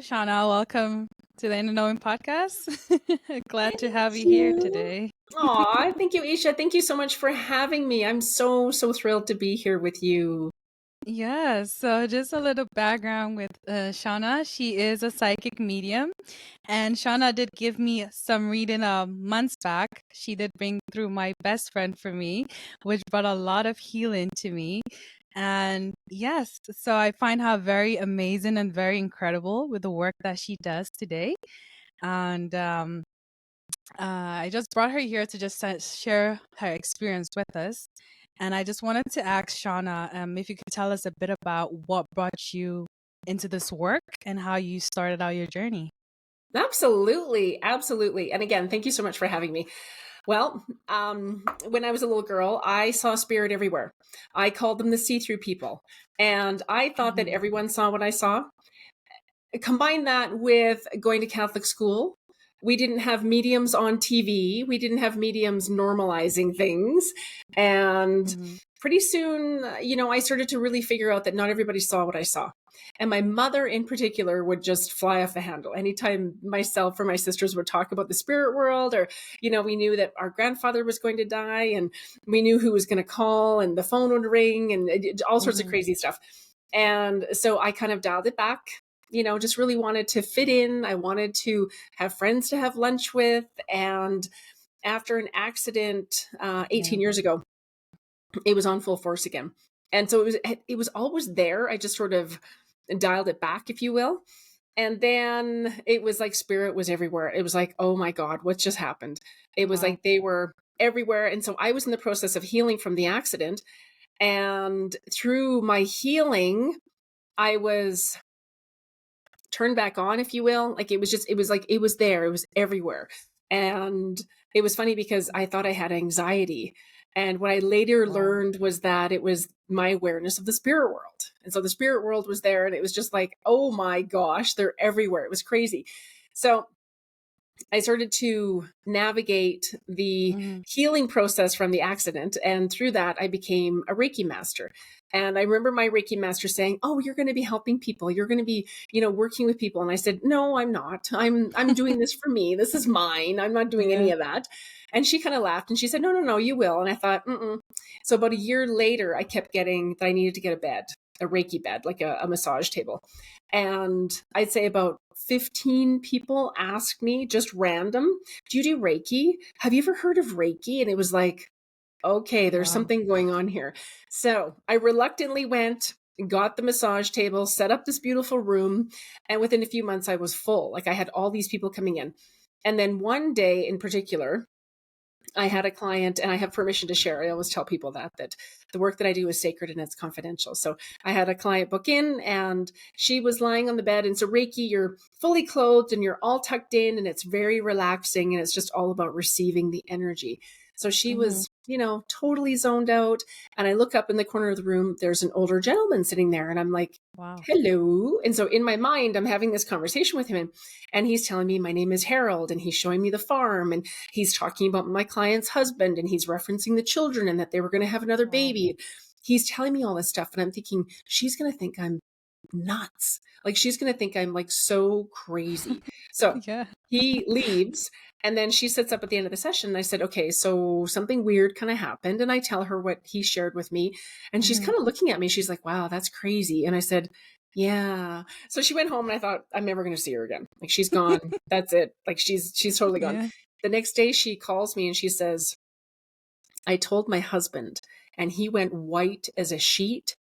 Shauna. Welcome to the Innerknowing Podcast. Glad to have you here you. today. Aw, thank you, Isha. Thank you so much for having me. I'm so thrilled to be here with you. Yeah, so just a little background with Shauna. She is a psychic medium, and Shauna did give me some reading months back. She did bring through my best friend for me, which brought a lot of healing to me. And yes, so I find her very amazing and very incredible with the work that she does today. And I just brought her here to just share her experience with us. And I just wanted to ask Shauna if you could tell us a bit about what brought you into this work and how you started out your journey. Absolutely, absolutely. And again, thank you so much for having me. Well, when I was a little girl, I saw spirit everywhere. I called them the see-through people. And I thought that everyone saw what I saw. Combine that with going to Catholic school. We didn't have mediums on TV. We didn't have mediums normalizing things. And pretty soon, I started to really figure out that not everybody saw what I saw. And my mother in particular would just fly off the handle. Anytime myself or my sisters would talk about the spirit world, or, we knew that our grandfather was going to die and we knew who was going to call and the phone would ring and all sorts of crazy stuff. And so I kind of dialed it back, just really wanted to fit in. I wanted to have friends to have lunch with. And after an accident 18 years ago, it was on full force again. And so it was always there. I just sort of dialed it back, if you will. And then it was like spirit was everywhere. It was like, oh my God, what just happened? It was like they were everywhere. And so I was in the process of healing from the accident. And through my healing, I was turned back on, if you will. Like it was there. It was everywhere. And it was funny because I thought I had anxiety. And what I later learned was that it was my awareness of the spirit world. And so the spirit world was there and it was just like, oh my gosh, they're everywhere. It was crazy. So I started to navigate the healing process from the accident. And through that, I became a Reiki master. And I remember my Reiki master saying, oh, you're going to be helping people. You're going to be, working with people. And I said, no, I'm not. I'm doing this for me. This is mine. I'm not doing any of that. And she kind of laughed and she said, no, you will. And I thought, So about a year later, I kept getting that I needed to get a bed, a Reiki bed, like a massage table. And I'd say about 15 people asked me, just random, do you do Reiki? Have you ever heard of Reiki? And it was like, okay, there's something going on here. So I reluctantly went, got the massage table, set up this beautiful room. And within a few months, I was full. Like I had all these people coming in. And then one day in particular, I had a client, and I have permission to share. I always tell people that the work that I do is sacred and it's confidential. So I had a client book in and she was lying on the bed. And so Reiki, you're fully clothed and you're all tucked in and it's very relaxing and it's just all about receiving the energy. So she was, totally zoned out. And I look up in the corner of the room, there's an older gentleman sitting there and I'm like, wow. Hello. And so in my mind, I'm having this conversation with him and he's telling me my name is Harold and he's showing me the farm and he's talking about my client's husband and he's referencing the children and that they were going to have another baby. He's telling me all this stuff and I'm thinking, she's going to think I'm nuts. Like she's going to think I'm like so crazy. So he leaves and then she sits up at the end of the session and I said, okay, so something weird kind of happened. And I tell her what he shared with me and she's kind of looking at me. She's like, wow, that's crazy. And I said, yeah. So she went home and I thought, I'm never going to see her again. Like she's gone. That's it. Like she's totally gone. Yeah. The next day she calls me and she says, I told my husband and he went white as a sheet.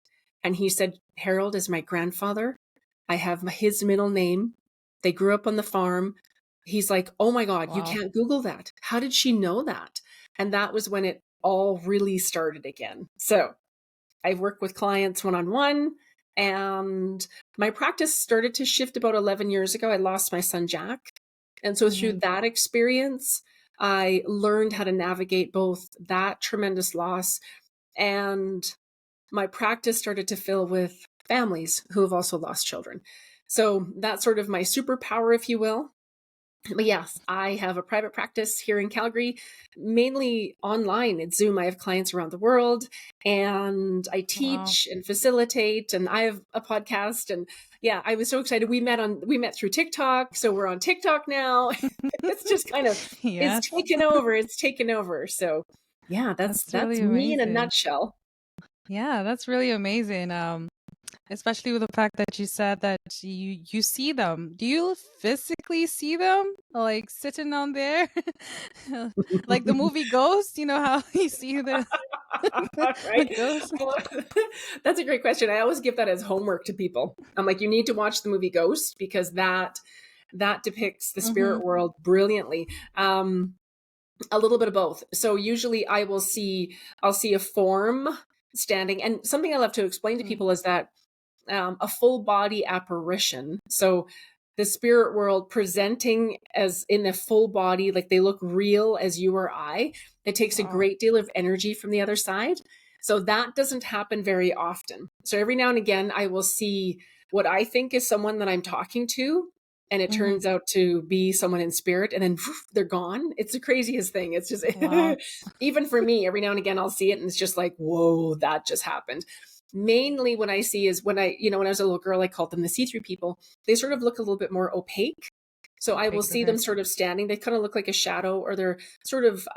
And he said, Harold is my grandfather. I have his middle name. They grew up on the farm. He's like, oh my God, you can't Google that. How did she know that? And that was when it all really started again. So I've worked with clients one-on-one and my practice started to shift about 11 years ago. I lost my son, Jack. And so through that experience, I learned how to navigate both that tremendous loss and my practice started to fill with families who have also lost children. So that's sort of my superpower, if you will. But yes, I have a private practice here in Calgary, mainly online. It's Zoom. I have clients around the world, and I Wow. teach and facilitate, and I have a podcast. And yeah, I was so excited. We met through TikTok, so we're on TikTok now. It's just kind of it's Yes. taken over. It's taken over. So yeah, That's that's really me in a amazing. nutshell. Yeah, that's really amazing. Especially with the fact that you said that you see them. Do you physically see them like sitting on there? Like the movie Ghost, you know how you see the Right? ghost? Well, that's a great question. I always give that as homework to people. I'm like, you need to watch the movie Ghost because that depicts the Mhm. spirit world brilliantly. A little bit of both. So usually I'll see a form standing, and something I love to explain to Mm. people is that a full body apparition. So the spirit world presenting as in a full body, like they look real as you or I. It takes a Wow. great deal of energy from the other side. So that doesn't happen very often. So every now and again, I will see what I think is someone that I'm talking to. And it Mhm. turns out to be someone in spirit, and then poof, they're gone. It's the craziest thing. It's just, Wow. even for me, every now and again, I'll see it, and it's just like, whoa, that just happened. Mainly when I see is when when I was a little girl, I called them the see-through people. They sort of look a little bit more opaque. So I will Opaque, see okay. them sort of standing. They kind of look like a shadow, or they're sort of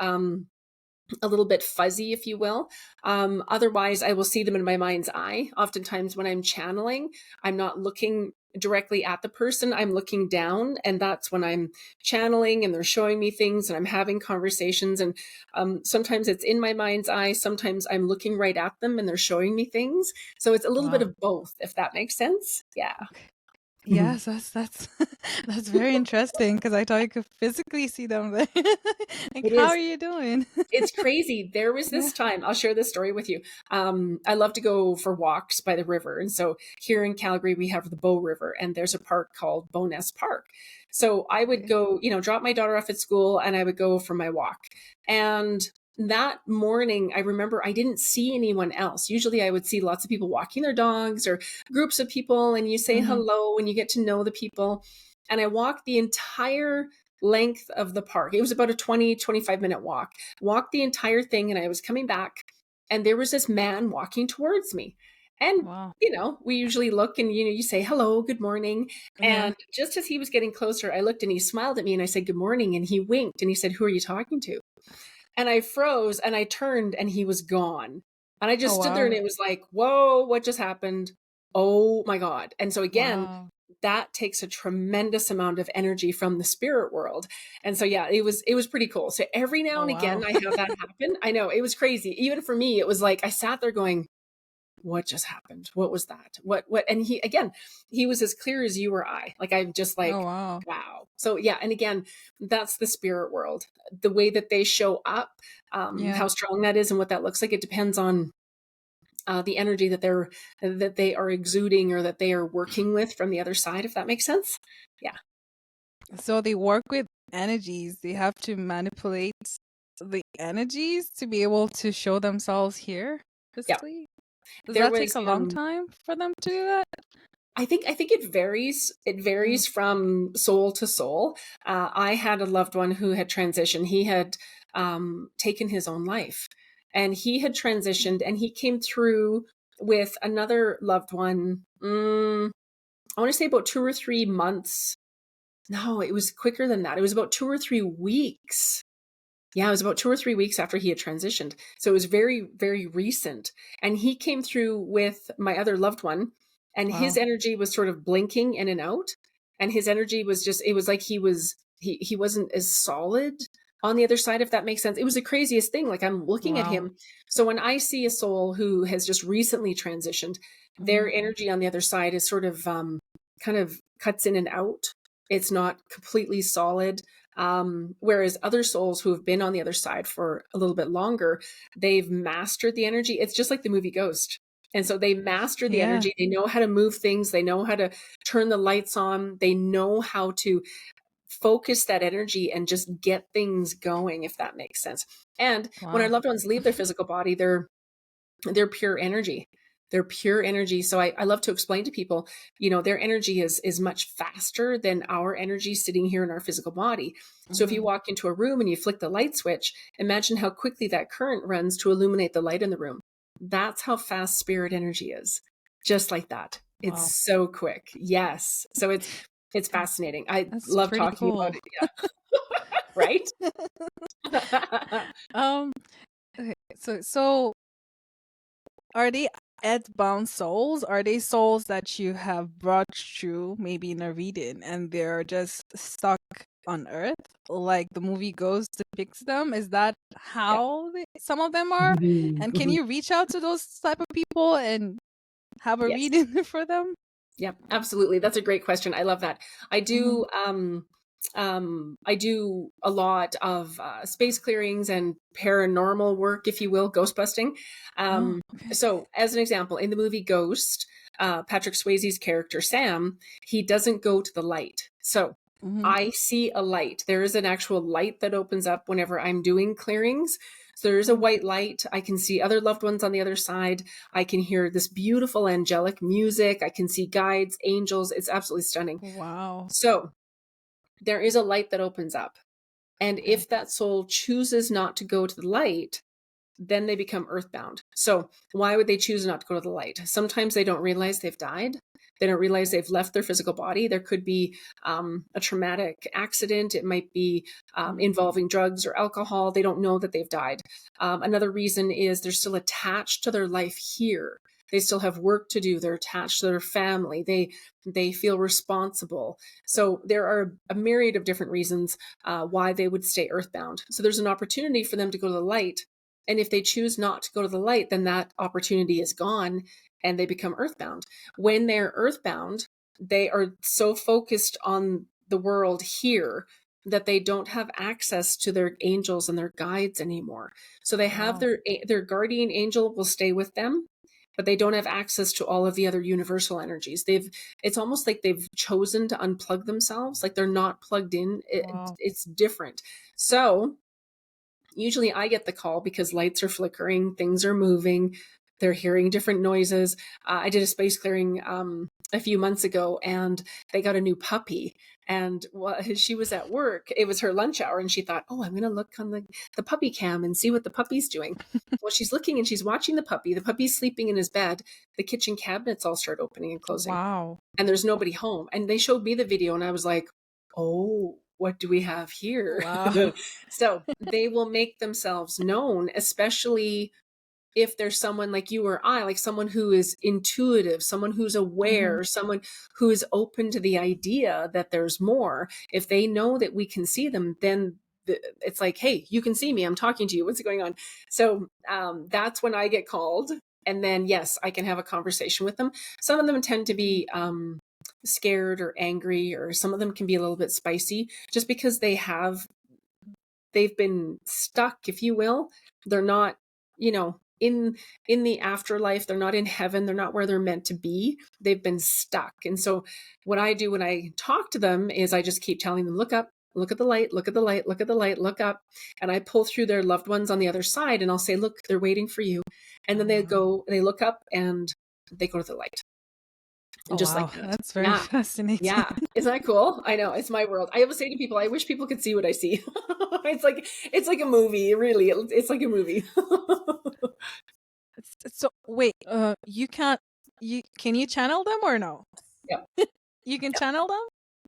a little bit fuzzy, if you will. Otherwise, I will see them in my mind's eye. Oftentimes, when I'm channeling, I'm not looking directly at the person, I'm looking down, and that's when I'm channeling and they're showing me things and I'm having conversations. And sometimes it's in my mind's eye, sometimes I'm looking right at them and they're showing me things. So it's a little bit Wow. of both, if that makes sense. Yeah. Okay. Yes, that's that's very interesting because I thought you could physically see them there. Like, It how are is. you doing? It's crazy. There was Yeah. this time, I'll share this story with you. I love to go for walks by the river. And so here in Calgary, we have the Bow River, and there's a park called Bowness Park. So I would Okay. go, drop my daughter off at school and I would go for my walk. And that morning, I remember I didn't see anyone else. Usually I would see lots of people walking their dogs or groups of people, and you say Mhm. hello and you get to know the people. And I walked the entire length of the park. It was about a 25-minute walked the entire thing, and I was coming back, and there was this man walking towards me. And Wow. we usually look and you say hello, good morning. Yeah. And just as he was getting closer, I looked and he smiled at me and I said good morning, and he winked and he said, "Who are you talking to?" And I froze and I turned and he was gone. And I Oh, just stood there and wow. it was like, "Whoa, what just happened? Oh my God." And so again, Wow. that takes a tremendous amount of energy from the spirit world. And so yeah, it was pretty cool. So every now Oh, and again wow. I have that happen. I know, it was crazy. Even for me, it was like I sat there going, "What just happened? What was that? What?" And he was as clear as you or I. Like I'm just Oh, like, wow. wow. So yeah, and again, that's the spirit world. The way that they show up, Yeah. how strong that is and what that looks like, it depends on the energy that they are exuding or that they are working with from the other side, if that makes sense. Yeah. So they work with energies. They have to manipulate the energies to be able to show themselves here Yeah. physically. Does There that take was a long time for them to do that? I think it varies. It Mm. varies from soul to soul. I had a loved one who had transitioned. He had taken his own life, and he had transitioned, and he came through with another loved one. I want to say about 2 or 3 months. No, it was quicker than that. It was about 2 or 3 weeks. Yeah, it was about 2 or 3 weeks after he had transitioned. So it was very, very recent. And he came through with my other loved one, and his Wow. energy was sort of blinking in and out. And his energy was just, it was like he wasn't as solid on the other side, if that makes sense. It was the craziest thing. Like I'm looking at Wow. him. So when I see a soul who has just recently transitioned, Mhm. their energy on the other side is sort of kind of cuts in and out. It's not completely solid. Whereas other souls who have been on the other side for a little bit longer, they've mastered the energy. It's just like the movie Ghost. And so they master the Yeah. energy. They know how to move things. They know how to turn the lights on. They know how to focus that energy and just get things going, if that makes sense. And when our Wow. loved ones leave their physical body, they're pure energy. They're pure energy. So I love to explain to people, their energy is much faster than our energy sitting here in our physical body. So if you walk into a room and you flick the light switch, imagine how quickly that current runs to illuminate the light in the room. That's how fast spirit energy is. Just like that. Wow. It's so quick. Yes. So it's fascinating. I That's love pretty talking about cool. it. Yeah. Right? Um, okay, so are they earthbound souls? Are they souls that you have brought through maybe in a reading and they're just stuck on Earth, like the movie Ghost depicts them? Is that Yeah. how some of them are? And can you reach out to those type of people and have a Yes. reading for them? Yeah, absolutely. That's a great question. I love that. I do I do a lot of space clearings and paranormal work, if you will, ghost busting. Oh, okay. So as an example, in the movie Ghost, Patrick Swayze's character Sam, he doesn't go to the light. So I see a light. There is an actual light that opens up whenever I'm doing clearings. So there's a white light. I can see other loved ones on the other side. I can hear this beautiful angelic music. I can see guides, angels. It's absolutely stunning. Wow. So there is a light that opens up. And Okay. if that soul chooses not to go to the light, then they become earthbound. So why would they choose not to go to the light? Sometimes they don't realize they've died. They don't realize they've left their physical body. There could be a traumatic accident. It might be involving drugs or alcohol. They don't know that they've died. Another reason is they're still attached to their life here. They still have work to do. They're attached to their family. They feel responsible. So there are a myriad of different reasons why they would stay earthbound. So there's an opportunity for them to go to the light. And if they choose not to go to the light, then that opportunity is gone and they become earthbound. When they're earthbound, they are so focused on the world here that they don't have access to their angels and their guides anymore. So they have their guardian angel will stay with them, but they don't have access to all of the other universal energies. It's almost like they've chosen to unplug themselves, like they're not plugged in. It's different. So usually I get the call because lights are flickering, things are moving, they're hearing different noises. I did a space clearing a few months ago and they got a new puppy. And she was at work. It was her lunch hour and she thought, oh, I'm going to look on the puppy cam and see what the puppy's doing. Well, she's looking and she's watching the puppy. The puppy's sleeping in his bed. The kitchen cabinets all start opening and closing. Wow. And there's nobody home. And they showed me the video and I was like, oh, what do we have here? Wow. So they will make themselves known, especially if there's someone like you or I, like someone who is intuitive, someone who's aware, someone who is open to the idea that there's more. If they know that we can see them, then it's like, hey, you can see me. I'm talking to you. What's going on? So that's when I get called. And then, yes, I can have a conversation with them. Some of them tend to be scared or angry, or some of them can be a little bit spicy just because they've been stuck, if you will. They're not, in the afterlife. They're not in heaven. They're not where they're meant to be. They've been stuck. And so what I do when I talk to them is I just keep telling them, look up, look at the light, look at the light, look at the light, look up. And I pull through their loved ones on the other side and I'll say, look, they're waiting for you. And then they look up and they go to the light. Oh, Just wow. like that. That's very fascinating. Yeah. Isn't that cool? I know. It's my world. I always say to people, I wish people could see what I see. It's like a movie, really. It's like a movie. So wait, can you channel them or no? Yeah. You can channel them?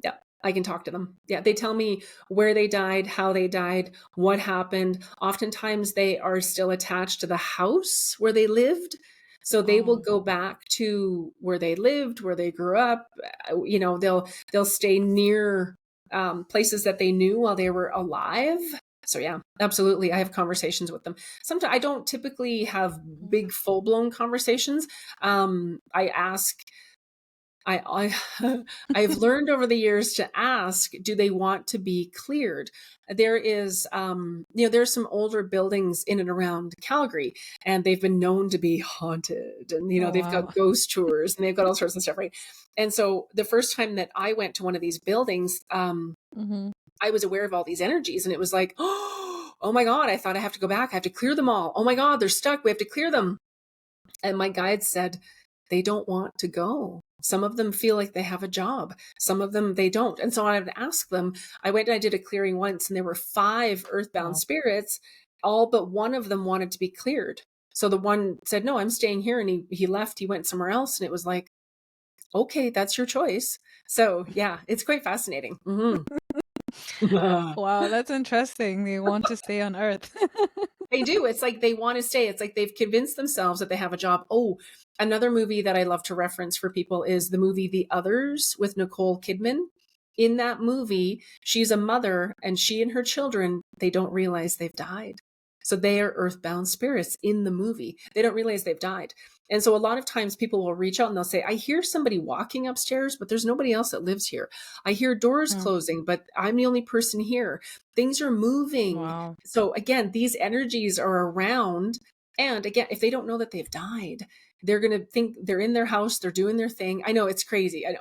Yeah. I can talk to them. Yeah. They tell me where they died, how they died, what happened. Oftentimes they are still attached to the house where they lived. So they will go back to where they lived, where they grew up. They'll stay near places that they knew while they were alive. So yeah, absolutely. I have conversations with them. Sometimes I don't typically have big full blown conversations. I ask, I've learned over the years to ask, do they want to be cleared? There is, there's some older buildings in and around Calgary, and they've been known to be haunted, and they've got ghost tours, and they've got all sorts of stuff, right? And so the first time that I went to one of these buildings, I was aware of all these energies, and it was like, oh my God, I thought I have to go back. I have to clear them all. Oh my God, they're stuck. We have to clear them. And my guide said, they don't want to go. Some of them feel like they have a job. Some of them, they don't. And so I would ask them, I went and I did a clearing once, and there were 5 earthbound Wow. spirits. All but one of them wanted to be cleared. So the one said, no, I'm staying here. And he left, he went somewhere else. And it was like, okay, that's your choice. So yeah, it's quite fascinating. Mm-hmm. Wow, that's interesting. They want to stay on Earth. They do. It's like they want to stay. It's like they've convinced themselves that they have a job. Oh, another movie that I love to reference for people is the movie The Others with Nicole Kidman. In that movie, she's a mother, and she and her children, they don't realize they've died. So they are earthbound spirits in the movie. They don't realize they've died. And so a lot of times people will reach out and they'll say, I hear somebody walking upstairs, but there's nobody else that lives here. I hear doors closing, but I'm the only person here. Things are moving. Wow. So again, these energies are around. And again, if they don't know that they've died, they're going to think they're in their house, they're doing their thing. I know, it's crazy. I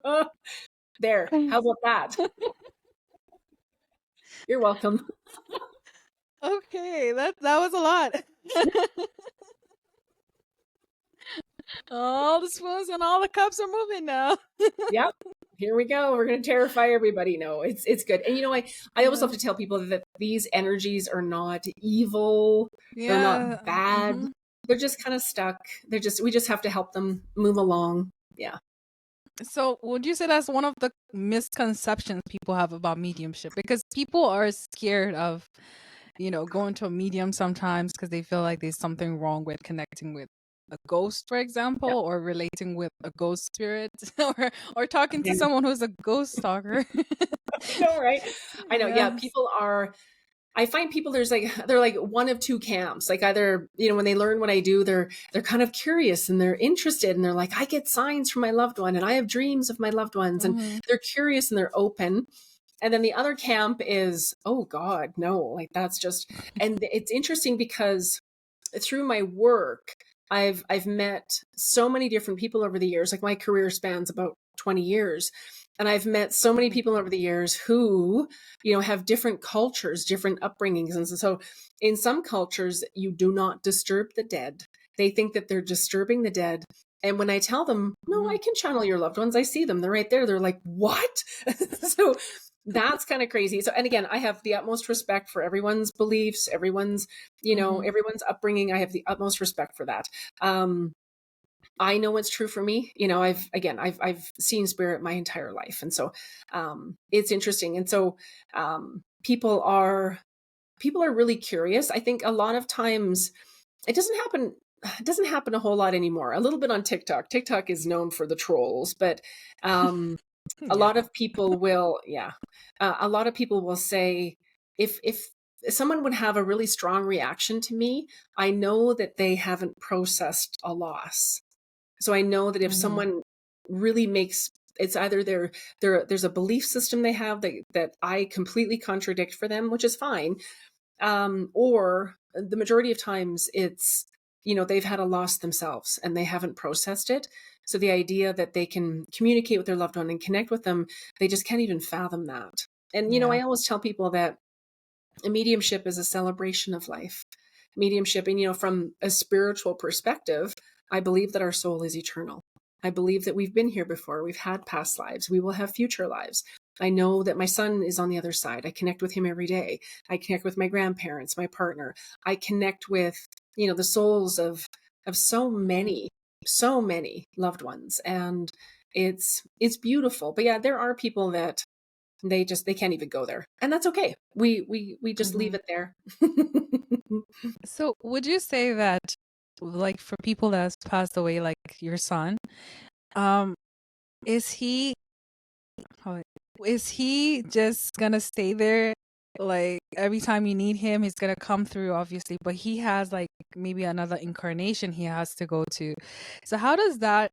know. There. How about that? You're welcome. Okay, that was a lot. All the spoons and all the cups are moving now. Yep. Here we go. We're going to terrify everybody. No, it's good. And you know, I always Yeah. love to tell people that these energies are not evil. They're not bad. Mhm. They're just kind of stuck. We just have to help them move along. Yeah. So, would you say that's one of the misconceptions people have about mediumship? Because people are scared of, going to a medium sometimes because they feel like there's something wrong with connecting with a ghost, for example, Yeah. or relating with a ghost spirit, or talking to Yeah. someone who's a ghost stalker. I know, right? I know. Yeah. Yes. I find people they're like one of two camps. Like either, when they learn what I do, they're kind of curious and they're interested and they're like, I get signs from my loved one and I have dreams of my loved ones, and Mhm. they're curious and they're open. And then the other camp is, oh God, no, like that's just, and it's interesting because through my work, I've met so many different people over the years. Like my career spans about 20 years. And I've met so many people over the years who, have different cultures, different upbringings. And so in some cultures, you do not disturb the dead. They think that they're disturbing the dead. And when I tell them, no, I Mhm. can channel your loved ones, I see them, they're right there. They're like, what? So that's kind of crazy. So, and again, I have the utmost respect for everyone's beliefs, Mhm. everyone's upbringing. I have the utmost respect for that. I know what's true for me. I've seen spirit my entire life. And so, it's interesting. And so, people are really curious. I think a lot of times it doesn't happen a whole lot anymore. A little bit on TikTok. TikTok is known for the trolls, but, a Yeah. lot of people will, yeah. A lot of people will say, if someone would have a really strong reaction to me, I know that they haven't processed a loss. So I know that if Mhm. someone really makes, it's either there's a belief system they have that I completely contradict for them, which is fine. Or the majority of times it's, they've had a loss themselves and they haven't processed it. So the idea that they can communicate with their loved one and connect with them, they just can't even fathom that. And, Yeah. I always tell people that a mediumship is a celebration of life. Mediumship, and from a spiritual perspective, I believe that our soul is eternal. I believe that we've been here before. We've had past lives. We will have future lives. I know that my son is on the other side. I connect with him every day. I connect with my grandparents, my partner. I connect with, the souls of Mhm. so many loved ones. And it's beautiful. But yeah, there are people that they can't even go there, and that's okay. We just leave Mhm. it there. So, would you say that, like, for people that's passed away, like your son, um, is he, how- is he just gonna stay there? Like every time you need him, he's gonna come through, obviously, but he has like maybe another incarnation he has to go to. So, how does that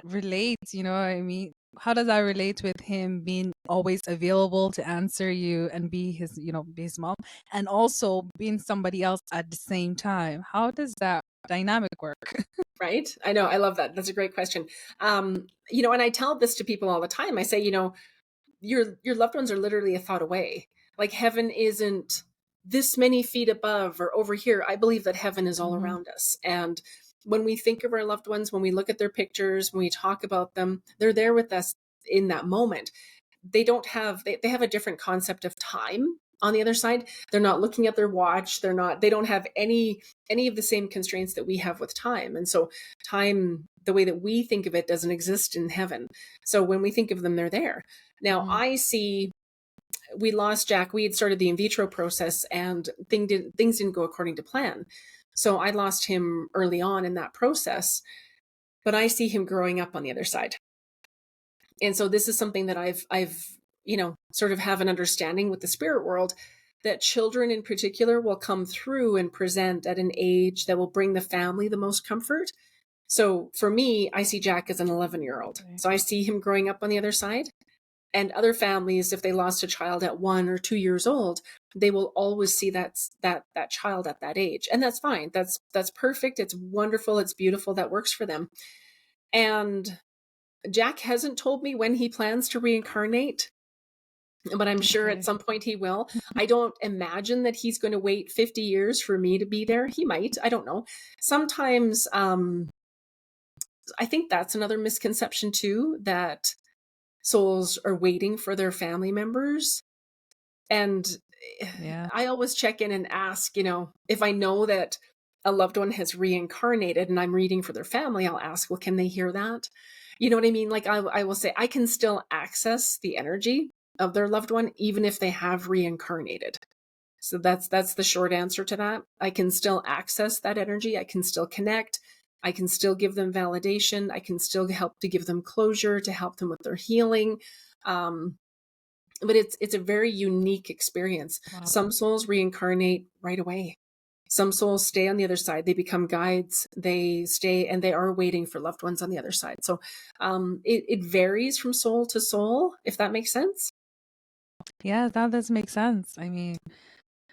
relate? You know what I mean? How does that relate with him being always available to answer you and be his, be his mom, and also being somebody else at the same time? How does that dynamic work? Right, I know, I love that. That's a great question. And I tell this to people all the time. I say, your loved ones are literally a thought away. Like heaven isn't this many feet above or over here. I believe that heaven is all around us. And when we think of our loved ones, when we look at their pictures, when we talk about them, they're there with us in that moment. They don't have, they have a different concept of time on the other side. They're not looking at their watch. They don't have any of the same constraints that we have with time. And so time, the way that we think of it, doesn't exist in heaven. So when we think of them, they're there. Now I see, we lost Jack. We had started the in vitro process and things didn't go according to plan. So I lost him early on in that process, but I see him growing up on the other side. And so this is something that I've, sort of have an understanding with the spirit world, that children in particular will come through and present at an age that will bring the family the most comfort. So for me, I see Jack as an 11-year-old. Okay. So I see him growing up on the other side. And other families, if they lost a child at 1 or 2 years old, they will always see that child at that age. And that's fine. That's perfect. It's wonderful. It's beautiful. That works for them. And Jack hasn't told me when he plans to reincarnate, but I'm sure at some point he will. I don't imagine that he's going to wait 50 years for me to be there. He might. I don't know. Sometimes I think that's another misconception too, that souls are waiting for their family members. And I always check in and ask, if I know that a loved one has reincarnated and I'm reading for their family, I'll ask, well, can they hear that? You know what I mean? Like I will say, I can still access the energy of their loved one, even if they have reincarnated. So that's the short answer to that. I can still access that energy. I can still connect. I can still give them validation. I can still help to give them closure, to help them with their healing. But it's a very unique experience. Wow. Some souls reincarnate right away. Some souls stay on the other side. They become guides. They stay and they are waiting for loved ones on the other side. So it varies from soul to soul, if that makes sense. Yeah, that does make sense. I mean,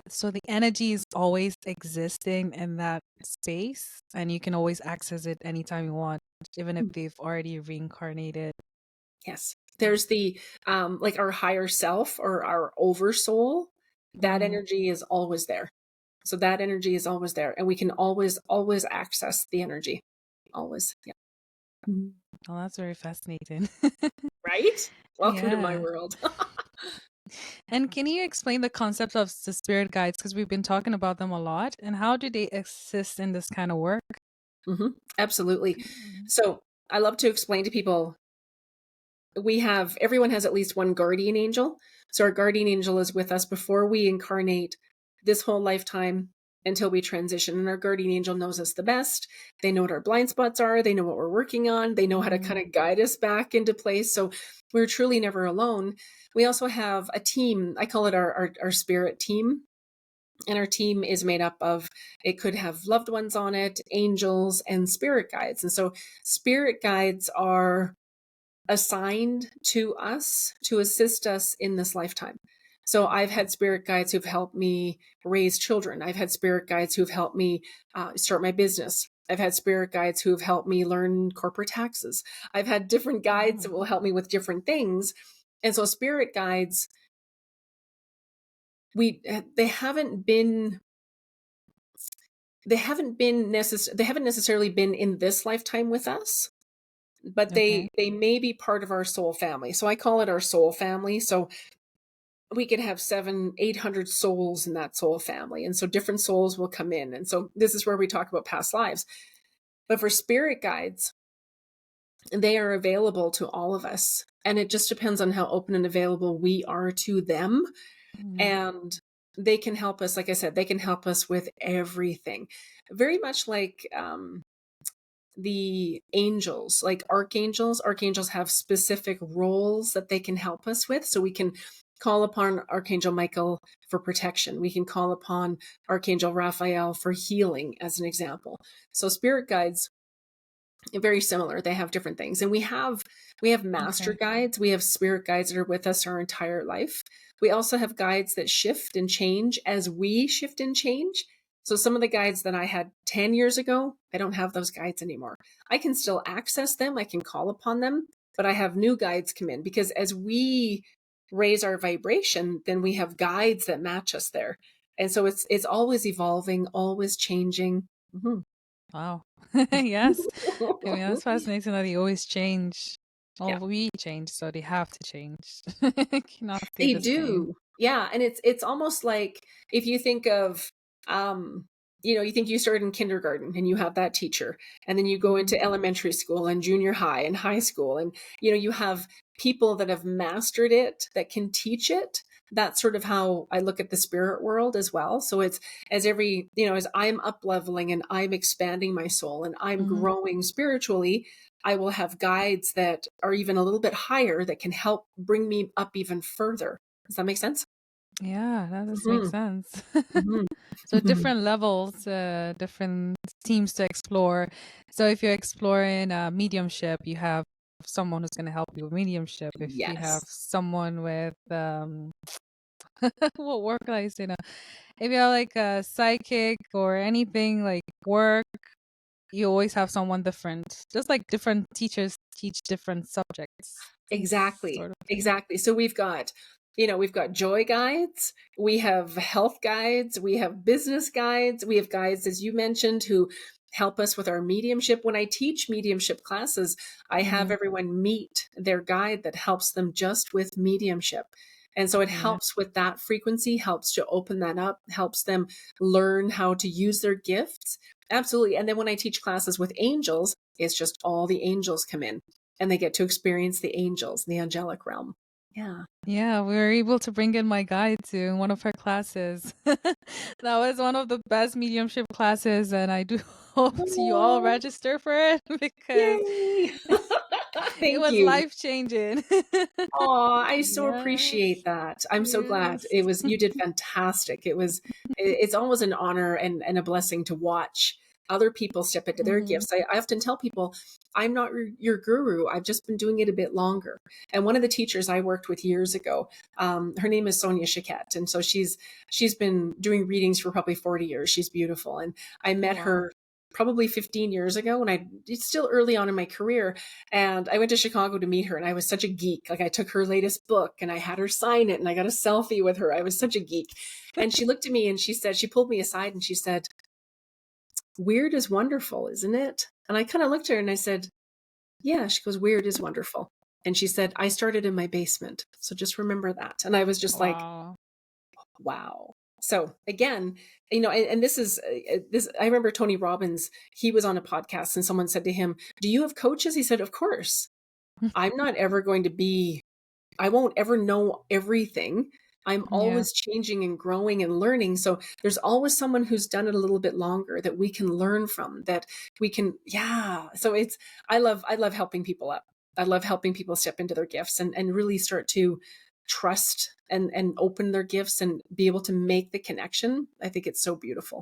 so the energy is always existing in that space, and you can always access it anytime you want, even if they've already reincarnated. Yes. There's the like our higher self or our oversoul. That energy is always there. So that energy is always there, and we can always access the energy. Always. Yeah. Oh, that's very fascinating. Right? Welcome to my world. And can you explain the concept of the spirit guides? Because we've been talking about them a lot. And how do they assist in this kind of work? Absolutely. So I love to explain to people, everyone has at least one guardian angel. So our guardian angel is with us before we incarnate this whole lifetime until we transition. And our guardian angel knows us the best. They know what our blind spots are. They know what we're working on. They know how to kind of guide us back into place. So we're truly never alone. We also have a team. I call it our spirit team. And our team is made up of, it could have loved ones on it, angels, and spirit guides. And so spirit guides are assigned to us to assist us in this lifetime. So I've had spirit guides who've helped me raise children. I've had spirit guides who've helped me start my business. I've had spirit guides who've helped me learn corporate taxes. I've had different guides that will help me with different things. And so spirit guides, they haven't necessarily been in this lifetime with us, but they may be part of our soul family. So I call it our soul family. So we could have 700-800 souls in that soul family. And so different souls will come in. And so this is where we talk about past lives. But for spirit guides, they are available to all of us. And it just depends on how open and available we are to them. And they can help us. Like I said, they can help us with everything. Very much like the angels, like archangels. Archangels have specific roles that they can help us with. So we can call upon Archangel Michael for protection. We can call upon Archangel Raphael for healing, as an example. So spirit guides are very similar. They have different things. And we have master guides. We have spirit guides that are with us our entire life. We also have guides that shift and change as we shift and change. So some of the guides that I had 10 years ago, I don't have those guides anymore. I can still access them. I can call upon them, but I have new guides come in, because as we raise our vibration, then we have guides that match us there. And so it's always evolving, always changing. Mhm. Wow. Yes. I mean, that's fascinating that they always change. Yeah. Well, we change, so they have to change. Cannot stay They the same. do. Yeah, and it's almost like if you think of, um, you think you started in kindergarten and you have that teacher, and then you go Mhm. into elementary school and junior high and high school, and you have people that have mastered it that can teach it. That's sort of how I look at the spirit world as well. So it's as I'm up leveling and I'm expanding my soul and I'm Mhm. growing spiritually, I will have guides that are even a little bit higher that can help bring me up even further. Does that make sense? Yeah, that does make Mhm, sense. mhm. So different levels, different teams to explore. So if you're exploring mediumship, you have someone who's going to help you with mediumship. If you have Yes, someone with what work I say now? If you're like a psychic or anything like work, you always have someone different. Just like different teachers teach different subjects. exactly, Sort of thing. exactly. So we've got joy guides, we have health guides, we have business guides, we have guides, as you mentioned, who help us with our mediumship. When I teach mediumship classes, I have Hmm. everyone meet their guide that helps them just with mediumship. And so it Yeah. helps with that frequency, helps to open that up, helps them learn how to use their gifts. Absolutely. And then when I teach classes with angels, it's just all the angels come in and they get to experience the angels, the angelic realm. Yeah. Yeah, we were able to bring in my guide to one of her classes. That was one of the best mediumship classes, and I do hope you all Oh, register for it because yay. it Thank was you. life changing. Oh, I so appreciate Yes, that. I'm so glad. yes. You did fantastic. It's always an honor and a blessing to watch other people step into their Mhm. gifts. I often tell people, I'm not your guru. I've just been doing it a bit longer. And one of the teachers I worked with years ago, her name is Sonia Chiquette. And so she's been doing readings for probably 40 years. She's beautiful. And I Oh met wow. her probably 15 years ago when it's still early on in my career, and I went to Chicago to meet her, and I was such a geek. Like I took her latest book and I had her sign it and I got a selfie with her. I was such a geek. And she looked at me and she pulled me aside and she said, "Weird is wonderful, isn't it?" And I kind of looked at her and I said, "Yeah." She goes, "Weird is wonderful." And she said, "I started in my basement. So just remember that." And I was just like, Wow. wow. So again, and this is this. I remember Tony Robbins. He was on a podcast, and someone said to him, "Do you have coaches?" He said, "Of course. I'm not ever going to be. I won't ever know everything. I'm Yeah. always changing and growing and learning. So there's always someone who's done it a little bit longer that we can learn from. That we can. Yeah. So I love helping people up. I love helping people step into their gifts and really start to trust and open their gifts and be able to make the connection. I think it's so beautiful.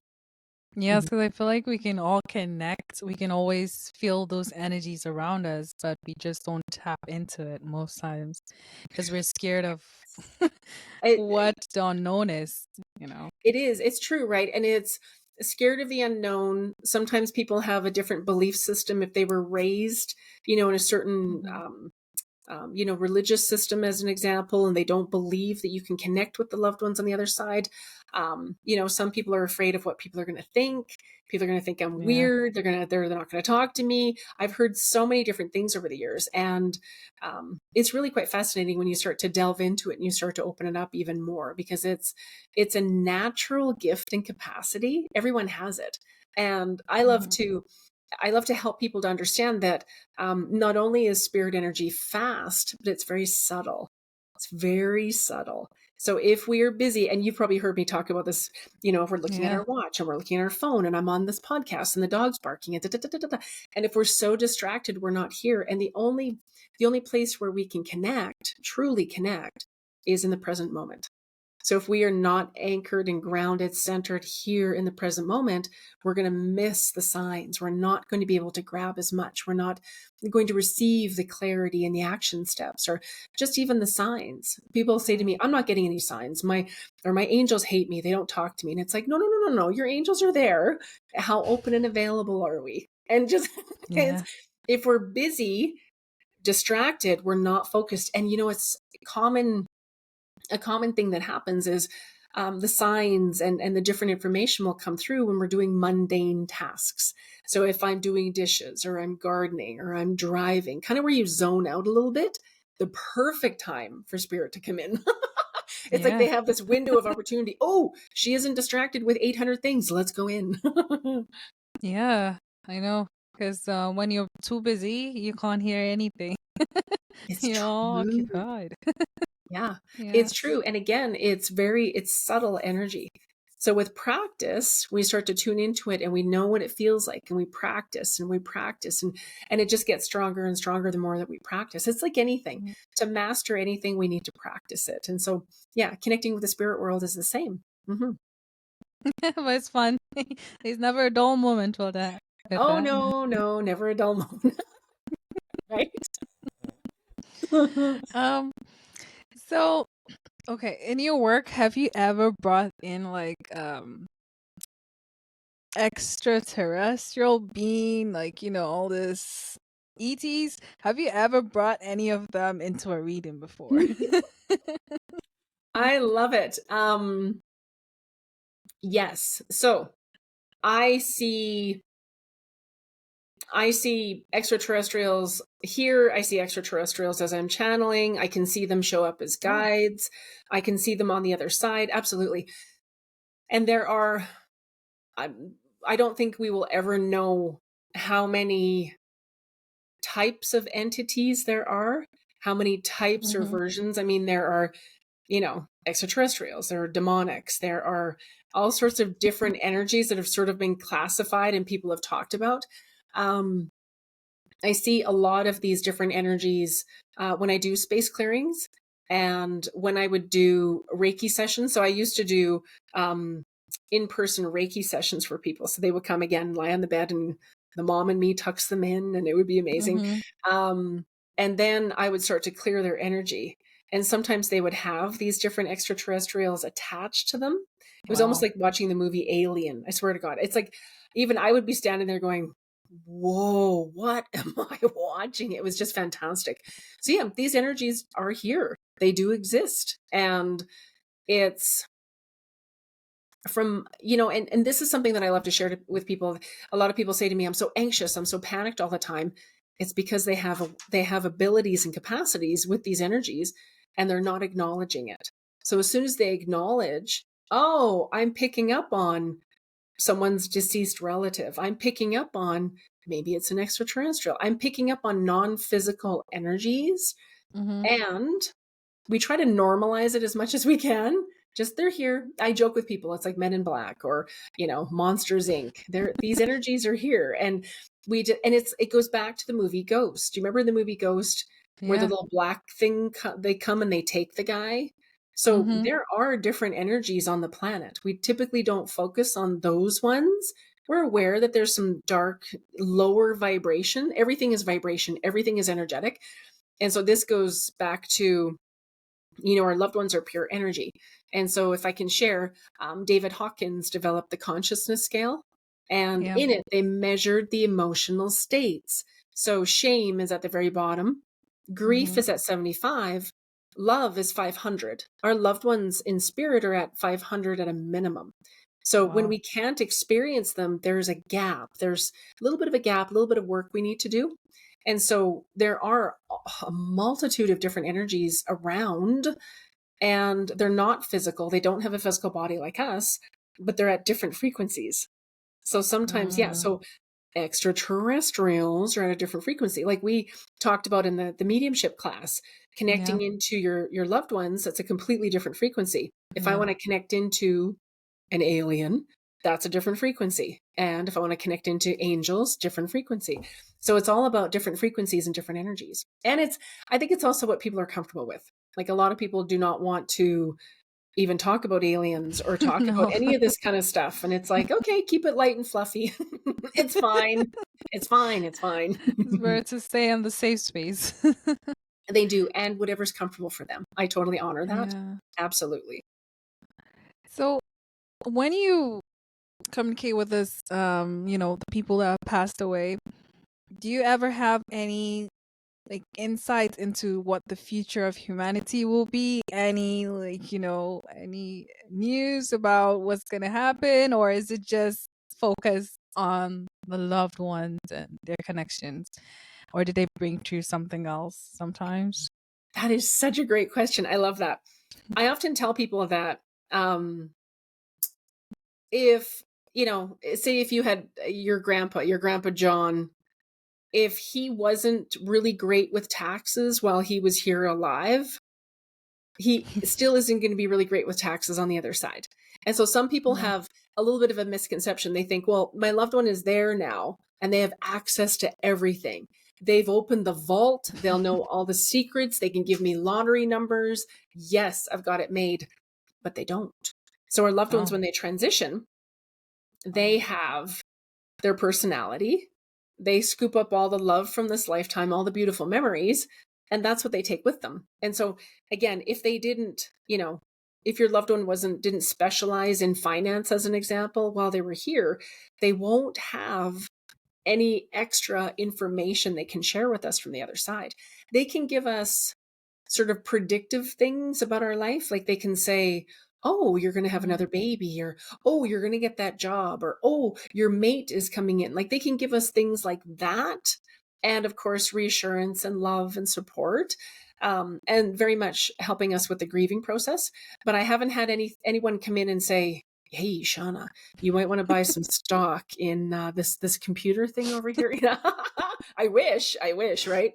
Yes, Mhm. because I feel like we can all connect. We can always feel those energies around us, but we just don't tap into it most times because we're scared of It, what the unknown is. it is. It's true, right? And it's scared of the unknown. Sometimes people have a different belief system if they were raised, in a certain Mhm. religious system, as an example, and they don't believe that you can connect with the loved ones on the other side. Some people are afraid of what people are going to think. People are going to think I'm Yeah. weird. They're not going to talk to me. I've heard so many different things over the years, and it's really quite fascinating when you start to delve into it and you start to open it up even more because it's a natural gift and capacity. Everyone has it, and Mhm. I love to help people to understand that not only is spirit energy fast, but it's very subtle. It's very subtle. So if we are busy, and you've probably heard me talk about this, if we're looking at Yeah. our watch and we're looking at our phone and I'm on this podcast and the dog's barking and da, da, da, da, da, da. And if we're so distracted, we're not here. And the only place where we can connect, truly connect, is in the present moment. So if we are not anchored and grounded, centered here in the present moment, we're going to miss the signs. We're not going to be able to grab as much. We're not going to receive the clarity and the action steps or just even the signs. People say to me, Mhm. "I'm not getting any signs. My angels hate me. They don't talk to me." And it's like, no, no, no, no, no. Your angels are there. How open and available are we? And just it's Yeah. if we're busy, distracted, we're not focused. And it's common a common thing that happens is the signs and the different information will come through when we're doing mundane tasks. So if I'm doing dishes or I'm gardening or I'm driving, kind of where you zone out a little bit, the perfect time for spirit to come in. It's like Yeah. they have this window of opportunity. Oh, she isn't distracted with 800 things. Let's go in. Yeah, I know. Because when you're too busy, you can't hear anything. It's You're all true. occupied. Yeah, Yeah. it's true. And again, it's subtle energy. So with practice, we start to tune into it and we know what it feels like and we practice and we practice and it just gets stronger and stronger the more that we practice. It's like anything. Mm. To master anything, we need to practice it. And so, yeah, connecting with the spirit world is the same. Hmm. But it's fun. There's never a dull moment for that. With Oh, that. no, no, never a dull moment, right? Um. So, okay, in your work, have you ever brought in like extraterrestrial being, like all this ETs? Have you ever brought any of them into a reading before? I love it. Yes. So I see extraterrestrials here. I see extraterrestrials as I'm channeling. I can see them show up as Oh. guides. I can see them on the other side. Absolutely. And there are, I don't think we will ever know how many types of entities there are, how many types or Mm-hmm. versions. I mean, there are, extraterrestrials, there are demonics, there are all sorts of different energies that have sort of been classified and people have talked about. Um, I see a lot of these different energies when I do space clearings and when I would do Reiki sessions. So I used to do in-person Reiki sessions for people. So they would come again, lie on the bed, and the mom and me tucks them in, and it would be amazing. Mm-hmm. And then I would start to clear their energy. And sometimes they would have these different extraterrestrials attached to them. It was almost Wow. like watching the movie Alien. I swear to God. It's like even I would be standing there going, whoa, what am I watching? It was just fantastic. So yeah, these energies are here. They do exist. And it's from, and this is something that I love to share with people. A lot of people say to me, I'm so anxious, I'm so panicked all the time. It's because they have abilities and capacities with these energies and they're not acknowledging it. So as soon as they acknowledge, oh, I'm picking up on someone's deceased relative. I'm picking up on maybe it's an extraterrestrial. I'm picking up on non-physical energies. Mm-hmm. And we try to normalize it as much as we can. Just they're here. I joke with people. It's like Men in Black or, Monsters Inc. These energies are here. And it goes back to the movie Ghost. Do you remember the movie Ghost where the Yeah. little black thing, they come and they take the guy? So Mm-hmm. there are different energies on the planet. We typically don't focus on those ones. We're aware that there's some dark, lower vibration. Everything is vibration. Everything is energetic. And so this goes back to, our loved ones are pure energy. And so if I can share, David Hawkins developed the consciousness scale. And Yeah. in it, they measured the emotional states. So shame is at the very bottom. Grief Mm-hmm. is at 75. Love is 500. Our loved ones in spirit are at 500 at a minimum. So when Wow. we can't experience them, there's a gap. There's a little bit of a gap, a little bit of work we need to do. And so there are a multitude of different energies around, and they're not physical. They don't have a physical body like us, but they're at different frequencies. So sometimes, yeah. Mm. So extraterrestrials are at a different frequency. Like we talked about in the mediumship class, Yeah. connecting into your loved ones, that's a completely different frequency. If I Yeah. want to connect into an alien, that's a different frequency. And if I want to connect into angels, different frequency. So it's all about different frequencies and different energies. And I think it's also what people are comfortable with. Like a lot of people do not want to even talk about aliens or talk about No. any of this kind of stuff. And it's like, okay, keep it light and fluffy. It's fine. It's fine. It's fine. It's better to stay in the safe space. They do. And whatever's comfortable for them. I totally honor that. Yeah. Absolutely. So when you communicate with us, the people that have passed away, do you ever have any like insights into what the future of humanity will be? Any like, any news about what's going to happen, or is it just focused on the loved ones and their connections? Or did they bring through something else sometimes? That is such a great question. I love that. I often tell people that if, say if you had your grandpa John, if he wasn't really great with taxes while he was here alive, he still isn't going to be really great with taxes on the other side. And so some people Yeah. have a little bit of a misconception. They think, well, my loved one is there now and they have access to everything. They've opened the vault. They'll know all the secrets. They can give me lottery numbers. Yes, I've got it made, but they don't. So our loved ones, Oh. when they transition, they have their personality. They scoop up all the love from this lifetime, all the beautiful memories, and that's what they take with them. And so again, if they didn't, if your loved one didn't specialize in finance as an example while they were here, they won't have any extra information they can share with us from the other side. They can give us sort of predictive things about our life. Like they can say, oh, you're going to have another baby, or, oh, you're going to get that job, or, oh, your mate is coming in. Like they can give us things like that. And of course, reassurance and love and support, and very much helping us with the grieving process. But I haven't had anyone come in and say, hey, Shauna, you might want to buy some stock in this computer thing over here. I wish, right?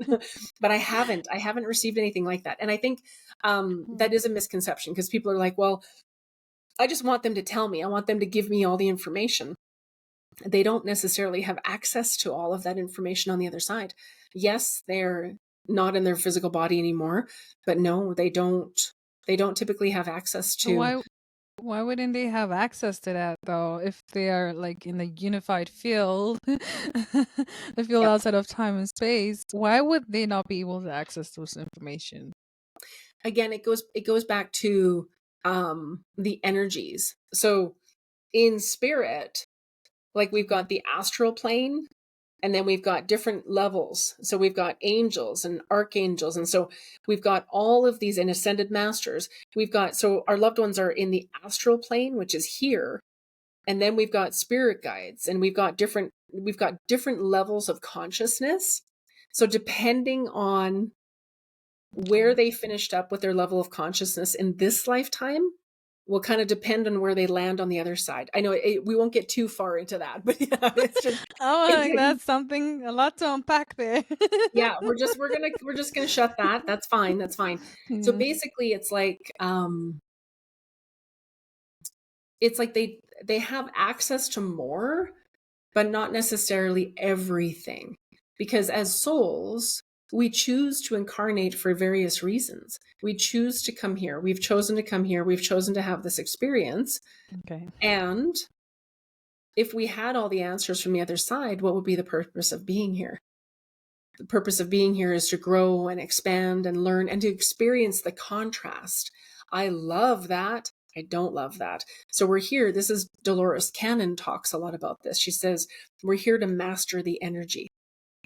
But I haven't received anything like that. And I think that is a misconception, because people are like, well, I just want them to tell me. I want them to give me all the information. They don't necessarily have access to all of that information on the other side. Yes, they're not in their physical body anymore, but no, they don't typically have access to. Why wouldn't they have access to that though? If they are like in the unified field, the field Yep. outside of time and space, why would they not be able to access this information? Again, it goes back to the energies. So in spirit, like we've got the astral plane, and then we've got different levels. So we've got angels and archangels. And so we've got all of these, and ascended masters. So our loved ones are in the astral plane, which is here. And then we've got spirit guides, and we've got different levels of consciousness. So depending on where they finished up with their level of consciousness in this lifetime will kind of depend on where they land on the other side. I know we won't get too far into that, but yeah, it's just, That's something, a lot to unpack there. yeah, we're just gonna shut that. That's fine. So Yeah. basically, it's like they have access to more, but not necessarily everything, because as souls, we choose to incarnate for various reasons. We choose to come here. We've chosen to come here. We've chosen to have this experience. Okay. And if we had all the answers from the other side, what would be the purpose of being here? The purpose of being here is to grow and expand and learn and to experience the contrast. I love that. I don't love that. So we're here. This is Dolores Cannon talks a lot about this. She says, we're here to master the energy.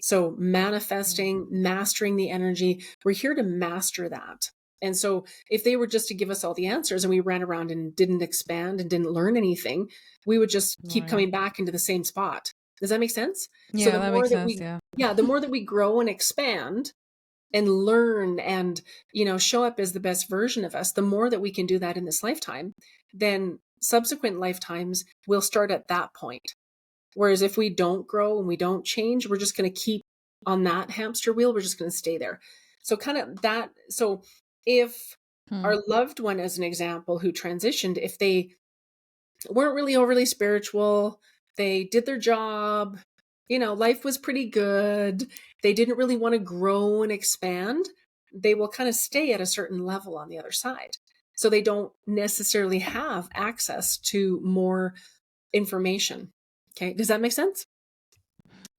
So manifesting, mastering the energy, we're here to master that. And so if they were just to give us all the answers and we ran around and didn't expand and didn't learn anything, we would just keep Right. coming back into the same spot. Does that make sense? Yeah, So the that more makes that sense. the more that we grow and expand and learn and, show up as the best version of us, the more that we can do that in this lifetime, then subsequent lifetimes will start at that point. Whereas if we don't grow and we don't change, we're just going to keep on that hamster wheel. We're just going to stay there. So kind of that. So if our loved one, as an example, who transitioned, if they weren't really overly spiritual, they did their job, life was pretty good, they didn't really want to grow and expand, they will kind of stay at a certain level on the other side. So they don't necessarily have access to more information. Okay. Does that make sense?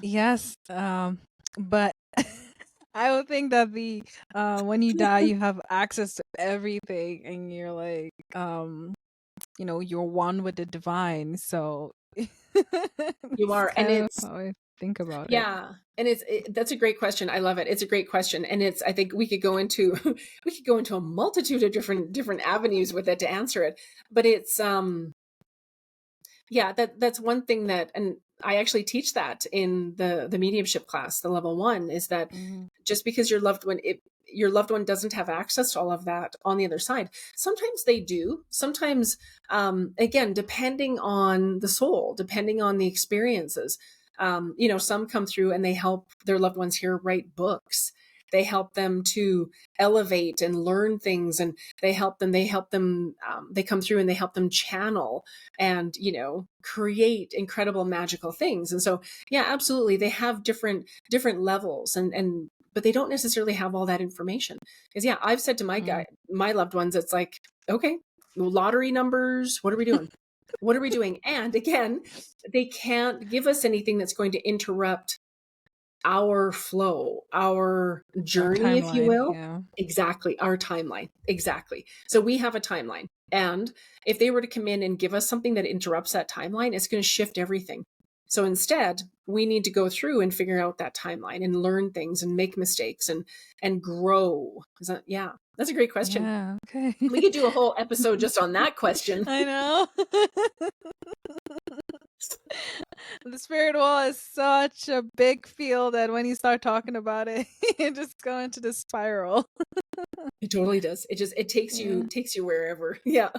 Yes, but I would think that the when you die, you have access to everything, and you're like, you're one with the divine. So You it's are. And kind of it's, hard. think about it. Yeah. And that's a great question. I love it. It's a great question. And I think we could go into, we could go into a multitude of different avenues with it to answer it. But yeah, that's one thing and I actually teach that in the mediumship class, the level 1, is that just because your loved one doesn't have access to all of that on the other side. Sometimes they do. Sometimes, again, depending on the soul, depending on the experiences, some come through and they help their loved ones here write books. They help them to elevate and learn things, and they come through and they help them channel and, create incredible magical things. And so, yeah, absolutely. They have different levels but they don't necessarily have all that information. Because yeah, I've said to my loved ones, it's like, okay, lottery numbers, what are we doing? What are we doing? And again, they can't give us anything that's going to interrupt our flow, our journey, if you will. Yeah. Exactly. Our timeline. Exactly. So we have a timeline. And if they were to come in and give us something that interrupts that timeline, it's going to shift everything. So instead, we need to go through and figure out that timeline and learn things and make mistakes and grow. Yeah, that's a great question. Yeah, okay. We could do a whole episode just on that question. I know. The spirit wall is such a big field that when you start talking about it, you just go into the spiral. It totally does. It takes you wherever. Yeah.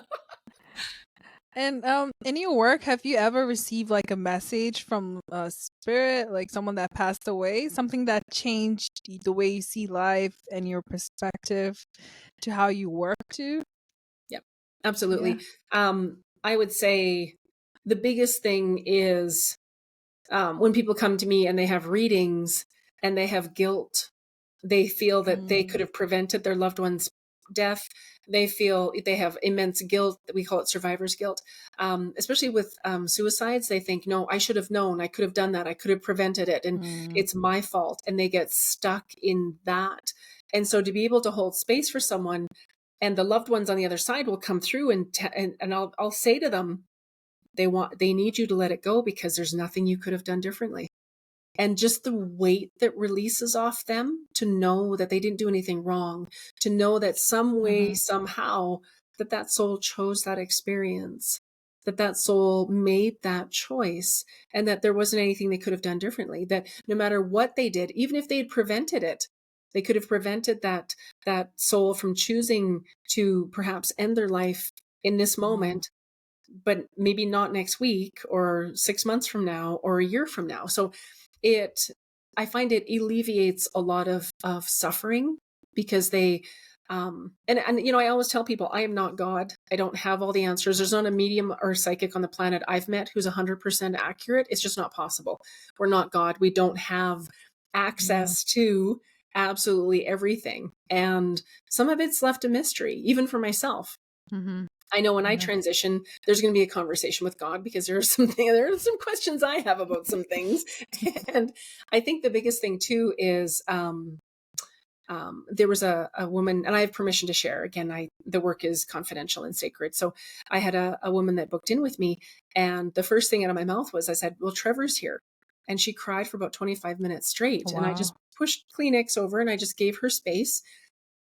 And in your work, have you ever received like a message from a spirit, like someone that passed away, something that changed the way you see life and your perspective to how you work too? Yep, absolutely. Yeah. I would say the biggest thing is when people come to me and they have readings and they have guilt, they feel that they could have prevented their loved one's death. They feel they have immense guilt. We call it survivor's guilt. Especially with suicides, they think, no, I should have known. I could have done that. I could have prevented it. And it's my fault. And they get stuck in that. And so to be able to hold space for someone, and the loved ones on the other side will come through and I'll say to them, they need you to let it go because there's nothing you could have done differently. And just the weight that releases off them to know that they didn't do anything wrong, to know that some way, somehow, that soul chose that experience, that soul made that choice, and that there wasn't anything they could have done differently, that no matter what they did, even if they had prevented it, they could have prevented that soul from choosing to perhaps end their life in this moment, but maybe not next week or 6 months from now or a year from now. So I find it alleviates a lot of suffering because they, I always tell people, I am not God. I don't have all the answers. There's not a medium or psychic on the planet I've met who's 100% accurate. It's just not possible. We're not God. We don't have access to absolutely everything. And some of it's left a mystery, even for myself. I know when I transition, there's going to be a conversation with God because there are some questions I have about some things. And I think the biggest thing too is there was a woman, and I have permission to share. Again, the work is confidential and sacred. So I had a woman that booked in with me, and the first thing out of my mouth was, I said, well, Trevor's here. And she cried for about 25 minutes straight. Wow. And I just pushed Kleenex over and I just gave her space.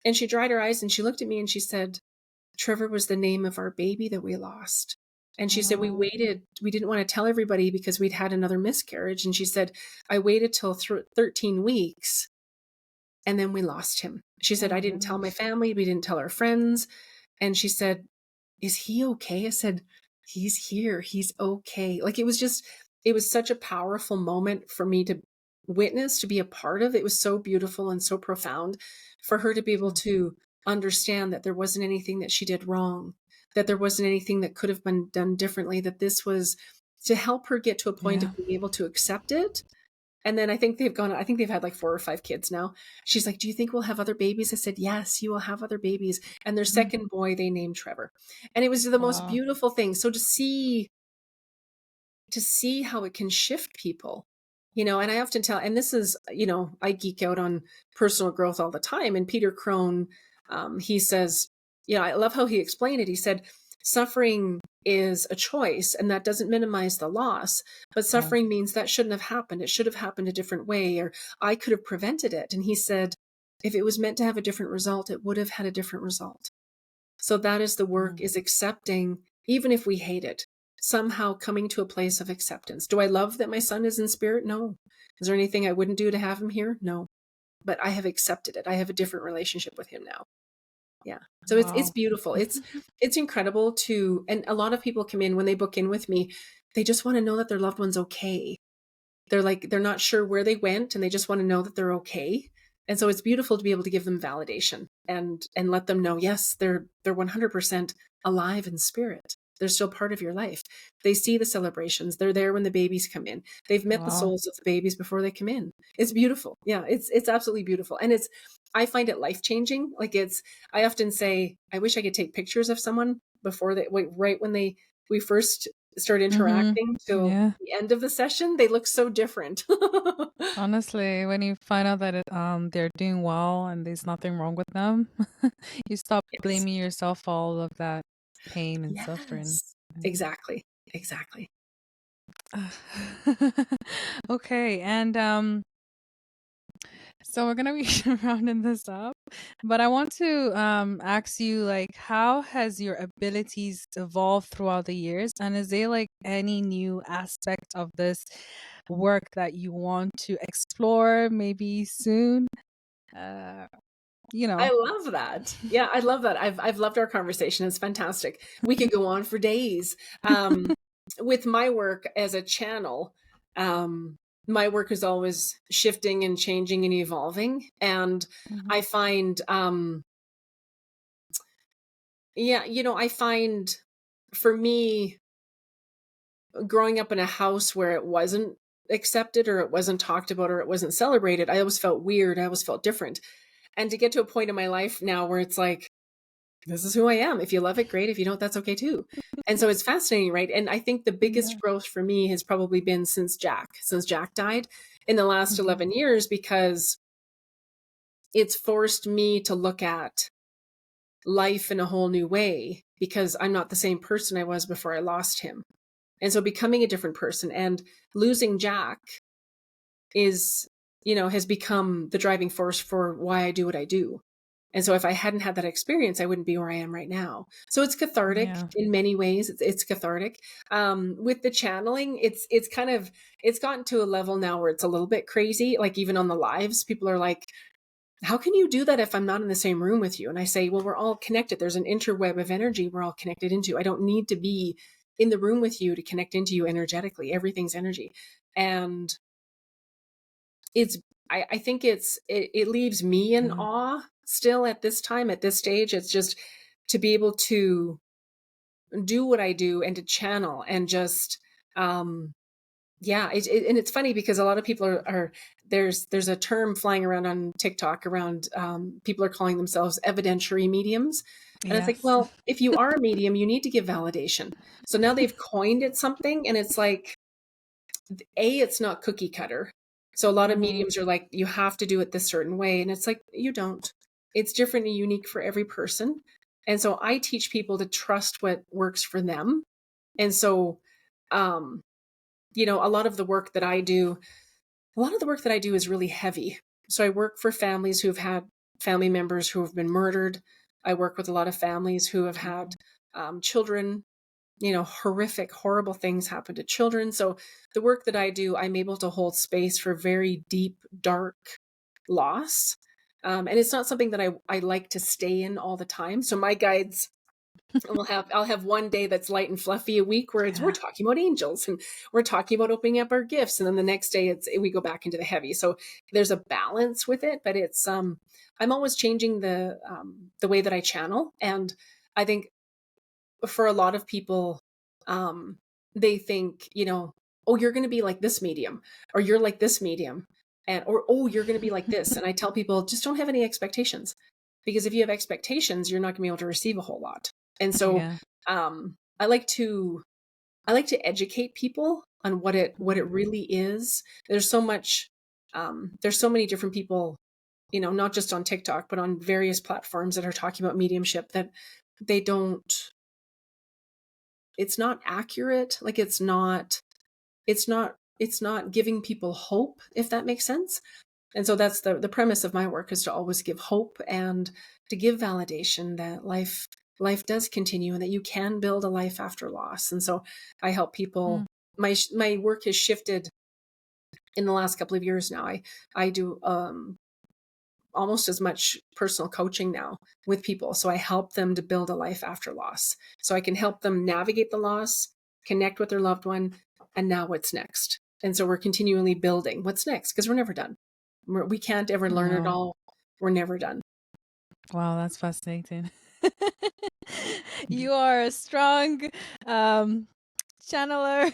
And she dried her eyes and she looked at me and she said, Trevor was the name of our baby that we lost. And she said, we waited. We didn't want to tell everybody because we'd had another miscarriage. And she said, I waited till 13 weeks and then we lost him. She said, I didn't tell my family. We didn't tell our friends. And she said, is he okay? I said, he's here. He's okay. Like it was such a powerful moment for me to witness, to be a part of. It was so beautiful and so profound for her to be able to understand that there wasn't anything that she did wrong, that there wasn't anything that could have been done differently, that this was to help her get to a point of being able to accept it. And then I think they've had like 4 or 5 kids now. She's like, do you think we'll have other babies? I said, yes, you will have other babies. And their second boy, they named Trevor. And it was the most beautiful thing. So to see how it can shift people, and I often tell, and this is, I geek out on personal growth all the time. And Peter Crone, he says, I love how he explained it. He said, suffering is a choice, and that doesn't minimize the loss, but suffering means that shouldn't have happened. It should have happened a different way, or I could have prevented it. And he said, if it was meant to have a different result, it would have had a different result. So that is the work, is accepting, even if we hate it, somehow coming to a place of acceptance. Do I love that my son is in spirit? No. Is there anything I wouldn't do to have him here? No. But I have accepted it. I have a different relationship with him now. Yeah. So it's beautiful. It's incredible to, and a lot of people come in when they book in with me, they just want to know that their loved one's okay. They're not sure where they went, and they just want to know that they're okay. And so it's beautiful to be able to give them validation and let them know, yes, they're 100% alive in spirit. They're still part of your life. They see the celebrations. They're there when the babies come in. They've met the souls of the babies before they come in. It's beautiful. Yeah, it's absolutely beautiful. And I find it life-changing. Like I often say, I wish I could take pictures of someone before right when we first start interacting till the end of the session. They look so different. Honestly, when you find out that they're doing well and there's nothing wrong with them, you stop Yes. blaming yourself for all of that pain and suffering. Yes. Exactly. Exactly. Okay, and so we're gonna be rounding this up, but I want to ask you, like, how has your abilities evolved throughout the years, and is there like any new aspect of this work that you want to explore maybe soon? You know. I love that. Yeah, I love that. I've loved our conversation. It's fantastic. We could go on for days. With my work as a channel, my work is always shifting and changing and evolving. And Mhm. I find, I find for me, growing up in a house where it wasn't accepted or it wasn't talked about or it wasn't celebrated, I always felt weird. I always felt different. And to get to a point in my life now where it's like, this is who I am. If you love it, great. If you don't, that's okay too. And so it's fascinating, right? And I think the biggest Yeah. growth for me has probably been since Jack died in the last Mhm. 11 years, because it's forced me to look at life in a whole new way, because I'm not the same person I was before I lost him. And so becoming a different person and losing Jack is, has become the driving force for why I do what I do. And so if I hadn't had that experience, I wouldn't be where I am right now. So it's cathartic Yeah. in many ways. It's cathartic. With the channeling, it's gotten to a level now where it's a little bit crazy. Like even on the lives, people are like, how can you do that if I'm not in the same room with you? And I say, well, we're all connected. There's an interweb of energy we're all connected into. I don't need to be in the room with you to connect into you energetically. Everything's energy. And it's I think it leaves me in Yeah. awe still at this time, at this stage. It's just to be able to do what I do and to channel and just and it's funny because a lot of people are there's a term flying around on TikTok around people are calling themselves evidentiary mediums. And it's like, Yes. well, if you are a medium, you need to give validation. So now they've coined it something, and it's like, it's not cookie cutter. So a lot of Mhm. mediums are like, you have to do it this certain way. And it's like, you don't. It's different and unique for every person. And so I teach people to trust what works for them. And so, um, a lot of the work that I do, is really heavy. So I work for families who've had family members who have been murdered. I work with a lot of families who have had children, horrific, horrible things happen to children. So the work that I do, I'm able to hold space for very deep, dark loss. And it's not something that I like to stay in all the time. So my guides I'll have one day that's light and fluffy a week where we're Yeah. talking about angels and we're talking about opening up our gifts. And then the next day we go back into the heavy. So there's a balance with it, but it's, I'm always changing the way that I channel. And I think for a lot of people, they think, oh, you're going to be like this medium, or you're like this medium, or, oh, you're going to be like this. And I tell people, just don't have any expectations, because if you have expectations, you're not going to be able to receive a whole lot. And so, Yeah. I like to, educate people on what it Mhm. really is. There's so much, there's so many different people, not just on TikTok, but on various platforms that are talking about mediumship, that they don't accurate. Like it's not giving people hope, if that makes sense. And so that's the premise of my work, is to always give hope and to give validation that life does continue and that you can build a life after loss. And so I help people. My work has shifted in the last couple of years now. I do almost as much personal coaching now with people. So I help them to build a life after loss. So I can help them navigate the loss, connect with their loved one, and now what's next. And so we're continually building what's next, because we're never done. We can't ever learn it all. We're never done. Wow, that's fascinating. You are a strong channeler.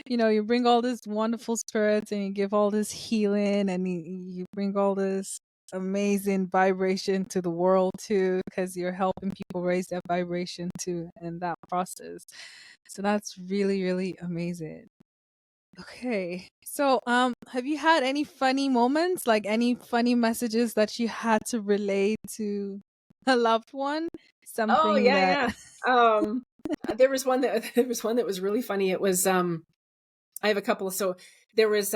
You bring all this wonderful spirits and you give all this healing, and you bring all this amazing vibration to the world too, because you're helping people raise that vibration too in that process. So that's really, really amazing. Okay. So, have you had any funny moments, like any funny messages that you had to relay to a loved one? Oh Something that yeah, yeah. There was one that was really funny. It was I have a couple. So there was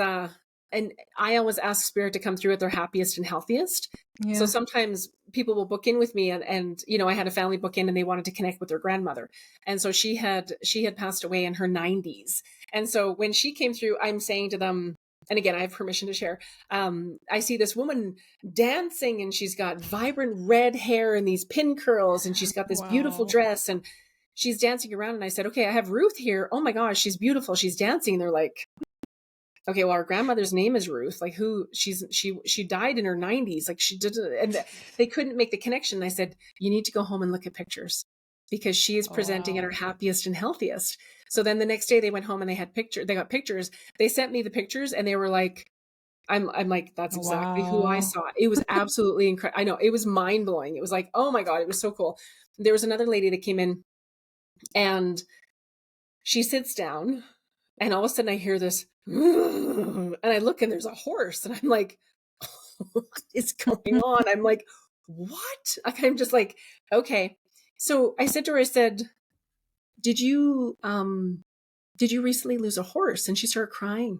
and I always ask spirit to come through at their happiest and healthiest. So yeah. sometimes people will book in with me, and I had a family book in and they wanted to connect with their grandmother. And so she had passed away in her 90s. And so when she came through, I'm saying to them, and again, I have permission to share. I see this woman dancing, and she's got vibrant red hair and these pin curls, and she's got this beautiful Wow. dress, and she's dancing around. And I said, okay, I have Ruth here. Oh my gosh, she's beautiful. She's dancing. And they're like, okay, well, our grandmother's name is Ruth. Like, she died in her 90s. Like, she did, and they couldn't make the connection. And I said, you need to go home and look at pictures, because she is Oh, presenting at wow. her happiest and healthiest. So then the next day they went home and they got pictures. They sent me the pictures and they were like, I'm like, that's exactly who I Wow. saw. It was absolutely incredible. I know, it was mind blowing. It was like, oh my God, it was so cool. There was another lady that came in, and she sits down, and all of a sudden I hear this, and I look, and there's a horse, and I'm like, what is going on? I'm like, what? Like, I'm just like, okay. So I said to her, I said, did you recently lose a horse? And she started crying.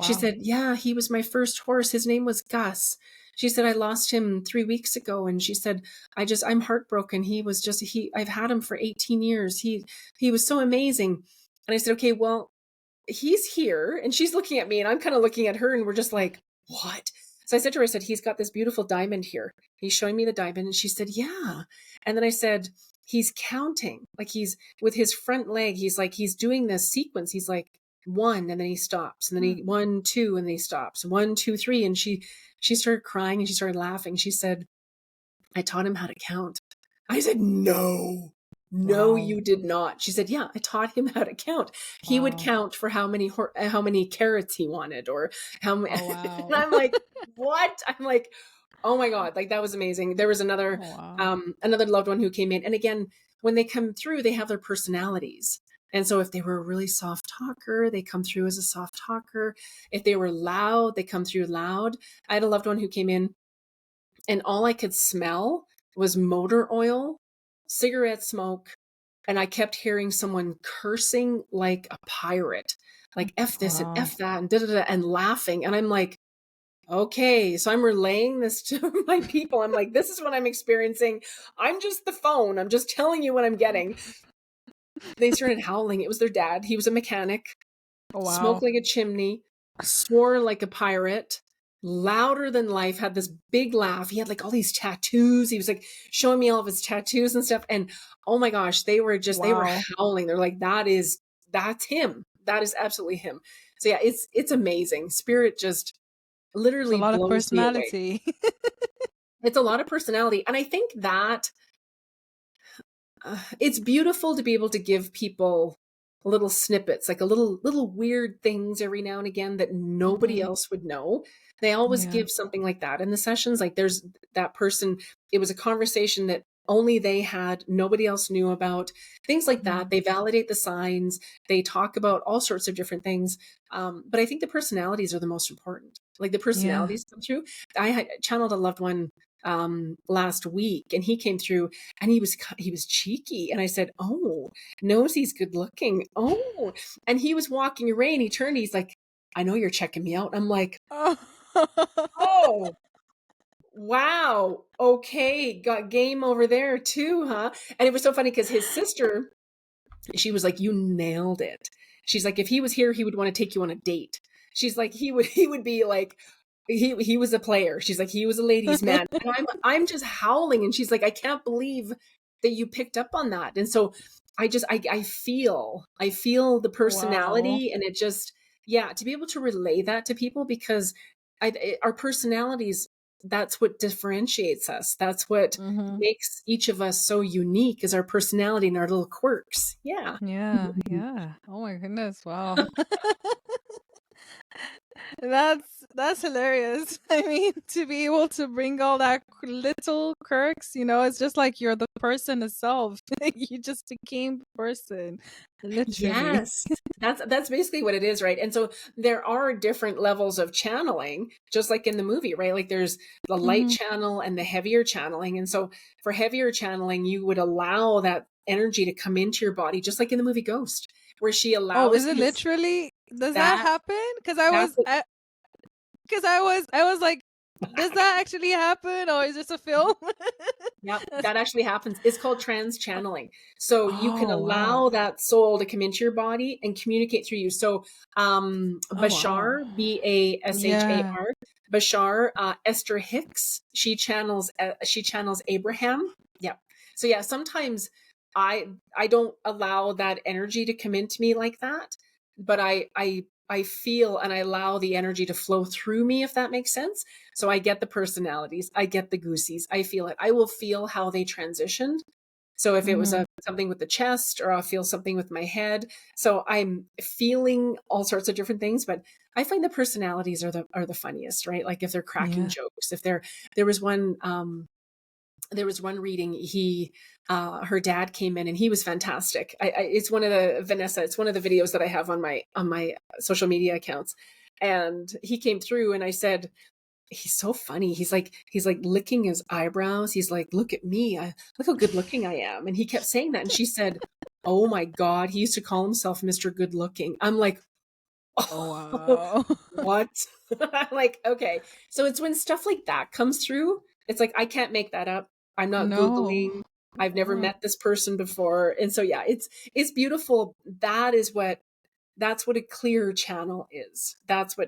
She Wow. said, yeah, he was my first horse. His name was Gus. She said, I lost him 3 weeks ago. And she said, I'm heartbroken. I've had him for 18 years. He was so amazing. And I said, okay, well, he's here. And she's looking at me, and I'm kind of looking at her, and we're just like, what? So I said to her, I said, he's got this beautiful diamond here. He's showing me the diamond. And she said, yeah. And then I said, he's counting, like he's with his front leg. He's doing this sequence. He's like, one, and then he stops, and then he 1, 2, and then he stops, 1, 2, 3. And she started crying, and she started laughing. She said, I taught him how to count. I said, no, Wow. you did not. She said, yeah, I taught him how to count. He would Wow. count for how many carrots he wanted, or how many. Oh, wow. And I'm like, what? I'm like, oh my God, like that was amazing. There was Oh, wow. another loved one who came in. And again, when they come through, they have their personalities. And so if they were a really soft talker, they come through as a soft talker. If they were loud, they come through loud. I had a loved one who came in, and all I could smell was motor oil, cigarette smoke, and I kept hearing someone cursing like a pirate, like F this and Wow. F that and da da da, and laughing. And I'm like, okay, so I'm relaying this to my people. I'm like, this is what I'm experiencing. I'm just the phone. I'm just telling you what I'm getting. They started howling. It was their dad. He was a mechanic, Oh, wow. smoked like a chimney, swore like a pirate, louder than life, had this big laugh. He had like all these tattoos. He was like showing me all of his tattoos and stuff. And oh my gosh, they were Wow. howling. They're like, that's him. That is absolutely him. So yeah, it's amazing. Spirit just It's a literally lot of blows me away. personality. It's a lot of personality. And I think that it's beautiful to be able to give people little snippets, like a little weird things every now and again that nobody Mhm. else would know. They always Yeah. give something like that in the sessions. Like there's that person, it was a conversation that only they had, nobody else knew about, things like that. Mm. They validate the signs. They talk about all sorts of different things. But I think the personalities are the most important. Like the Yeah. personalities come through. I had channeled a loved one last week, and he came through, and he was cheeky, and I said, "Oh, knows he's good looking." Oh, and he was walking away, and he turned. He's like, "I know you're checking me out." I'm like, Oh. "Oh, wow, okay, got game over there too, huh?" And it was so funny because his sister, she was like, "You nailed it." She's like, "If he was here, he would want to take you on a date." She's like, he would be like, he was a player. She's like, he was a ladies' man. And I'm just howling. And she's like, "I can't believe that you picked up on that." And so I feel the Wow. personality, and it just, yeah, to be able to relay that to people, because our personalities, that's what differentiates us. That's what Mm-hmm. makes each of us so unique, is our personality and our little quirks. Yeah. Yeah, yeah. Oh my goodness, wow. That's hilarious. I mean, to be able to bring all that little quirks, it's just like you're the person itself. You just became the person, literally. Yes. That's basically what it is, right? And so there are different levels of channeling, just like in the movie, right? Like there's the light Hmm. channel and the heavier channeling. And so for heavier channeling, you would allow that energy to come into your body, just like in the movie Ghost, where she Oh, is allows it you to, literally? Does that that happen? that's what, Because I was like, does that actually happen, or is this a film? yeah, that actually happens. It's called trans channeling. So you can Oh wow! allow that soul to come into your body and communicate through you. So Oh wow! Bashar, Bashar, Yeah. Bashar, Esther Hicks, she channels Abraham. Yeah. So yeah, sometimes I don't allow that energy to come into me like that, but I feel and I allow the energy to flow through me, if that makes sense. So I get the personalities, I get the goosies, I feel it. I will feel how they transitioned. So if it was Hmm. something with the chest, or I'll feel something with my head. So I'm feeling all sorts of different things, but I find the personalities are the funniest, right? Like if they're cracking Yeah. jokes, if they're there was one reading, her dad came in, and he was fantastic. It's one of the Vanessa, it's one of the videos that I have on my social media accounts. And he came through, and I said, he's so funny. He's like licking his eyebrows. He's like, "Look at me. Look how good looking I am." And he kept saying that. And she said, "Oh my God, he used to call himself Mr. Good Looking." I'm like, Oh "Oh, wow! what?" I'm like, okay. So it's when stuff like that comes through, it's like, I can't make that up. I'm not No. Googling. I've never Mm. met this person before. And so, yeah, it's beautiful. That's what a clear channel is. That's what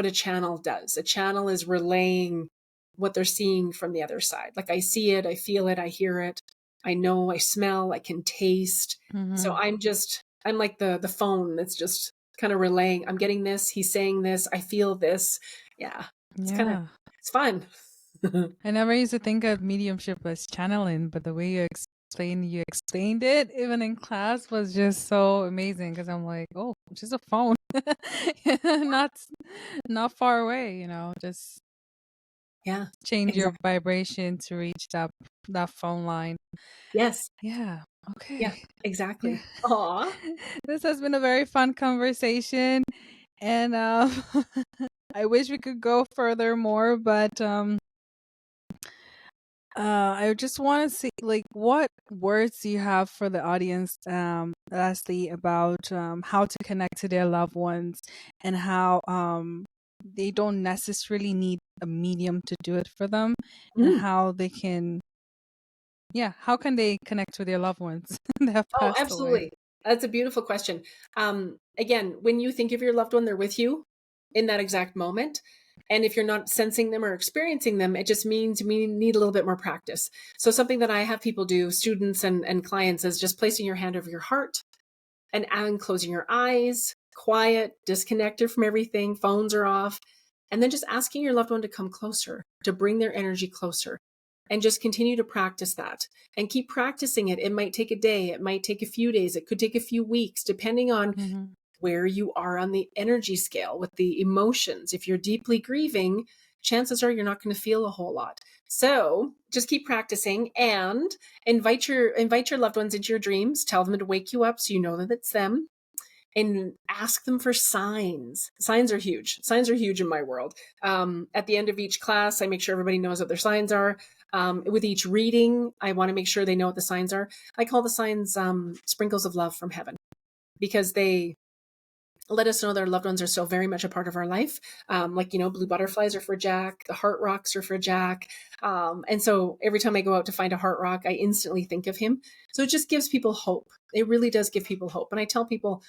a channel does. A channel is relaying what they're seeing from the other side. Like I see it, I feel it, I hear it, I know, I smell, I can taste. So Hmm. I'm like the phone that's just kind of relaying. I'm getting this, he's saying this, I feel this. Yeah. Yeah. It's fun. I never used to think of mediumship as channeling, but the way you explained it, even in class, was just so amazing. Because I'm like, oh, it's just a phone, not not far away. Just Yeah, change your exactly. vibration to reach that phone line. Yes. Yeah. Yeah, Okay. Yeah. exactly. Aw. This has been a very fun conversation, and I wish we could go further more, but I just want to see, like, what words do you have for the audience, lastly, about how to connect to their loved ones, and how they don't necessarily need a medium to do it for them, and Mm. how they can, yeah, how can they connect with their loved ones that have Oh, passed away? absolutely. That's a beautiful question. Again, when you think of your loved one, they're with you in that exact moment. And if you're not sensing them or experiencing them, it just means we need a little bit more practice. So, something that I have people do, students and clients, is just placing your hand over your heart and closing your eyes, quiet, disconnected from everything, phones are off, and then just asking your loved one to come closer, to bring their energy closer, and just continue to practice that and keep practicing it. It might take a day, it might take a few days, it could take a few weeks, depending on Hmm. where you are on the energy scale with the emotions. If you're deeply grieving, chances are you're not going to feel a whole lot. So just keep practicing, and invite your loved ones into your dreams. Tell them to wake you up so you know that it's them. and ask them for signs. Signs are huge. Signs are huge in my world. At the end of each class, I make sure everybody knows what their signs are. With each reading, I want to make sure they know what the signs are. I call the signs sprinkles of love from heaven, because they let us know their loved ones are still very much a part of our life. Like, blue butterflies are for Jack, the heart rocks are for Jack. And so every time I go out to find a heart rock, I instantly think of him. So it just gives people hope. It really does give people hope. And I tell people,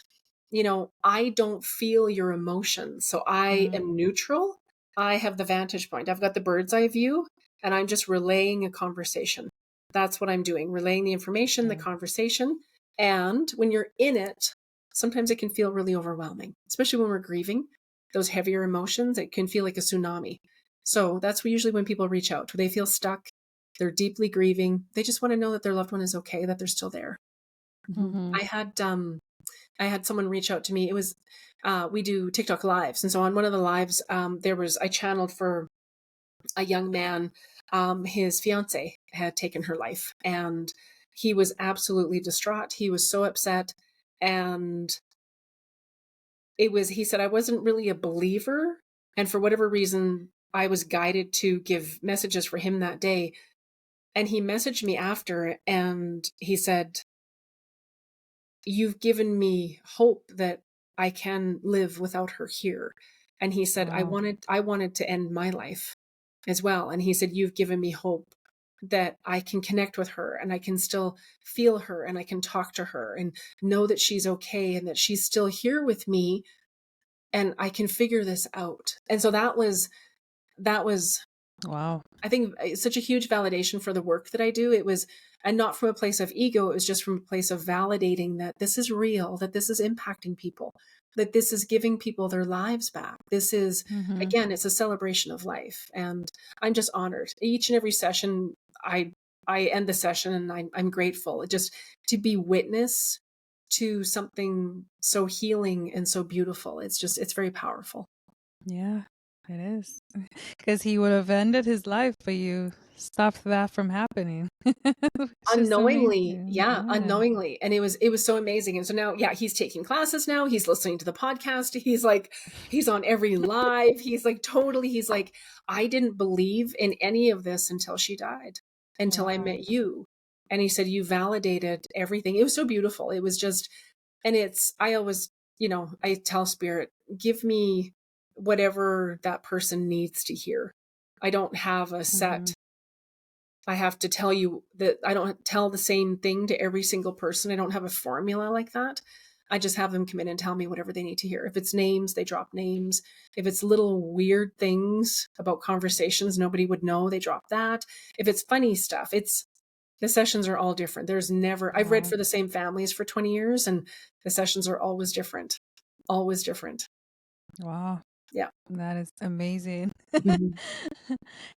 I don't feel your emotions. So I am neutral. I have the vantage point. I've got the bird's eye view, and I'm just relaying a conversation. That's what I'm doing, relaying the information, the conversation. And when you're in it, sometimes it can feel really overwhelming, especially when we're grieving. Those heavier emotions, it can feel like a tsunami. So that's usually when people reach out. They feel stuck. They're deeply grieving. They just want to know that their loved one is okay, that they're still there. Mm-hmm. I had someone reach out to me. It was, we do TikTok lives. And so on one of the lives, I channeled for a young man. His fiance had taken her life, and he was absolutely distraught. He was so upset. And he said, I wasn't really a believer. And for whatever reason, I was guided to give messages for him that day. And he messaged me after, and he said, you've given me hope that I can live without her here. And he said, Wow. I wanted to end my life as well. And he said, you've given me hope that I can connect with her, and I can still feel her, and I can talk to her and know that she's okay, and that she's still here with me, and I can figure this out. And so that was, Wow. I think, such a huge validation for the work that I do. It was, and not from a place of ego, it was just from a place of validating that this is real, that this is impacting people, that this is giving people their lives back. This is, again, it's a celebration of life. And I'm just honored. Each and every session, I end the session, and I'm grateful just to be witness to something so healing and so beautiful. It's very powerful. Yeah, it is. Because he would have ended his life, but you stopped that from happening. It's just Unknowingly, amazing. yeah, Yeah. unknowingly. And it was so amazing. And so now, yeah, he's taking classes now. He's listening to the podcast. He's on every live. He's like, I didn't believe in any of this until she died, until I Wow. met you. And he said, you validated everything. It was so beautiful. It was just, and I always, I tell spirit, give me whatever that person needs to hear. I don't have a set, I have to tell you that I don't tell the same thing to every single person. I don't have a formula like that. I just have them come in and tell me whatever they need to hear. If it's names, they drop names. If it's little weird things about conversations nobody would know, they drop that. If it's funny stuff, the sessions are all different. I've read Wow. for the same families for 20 years, and the sessions are always different. Always different. Wow. Yeah. That is amazing. Mhm.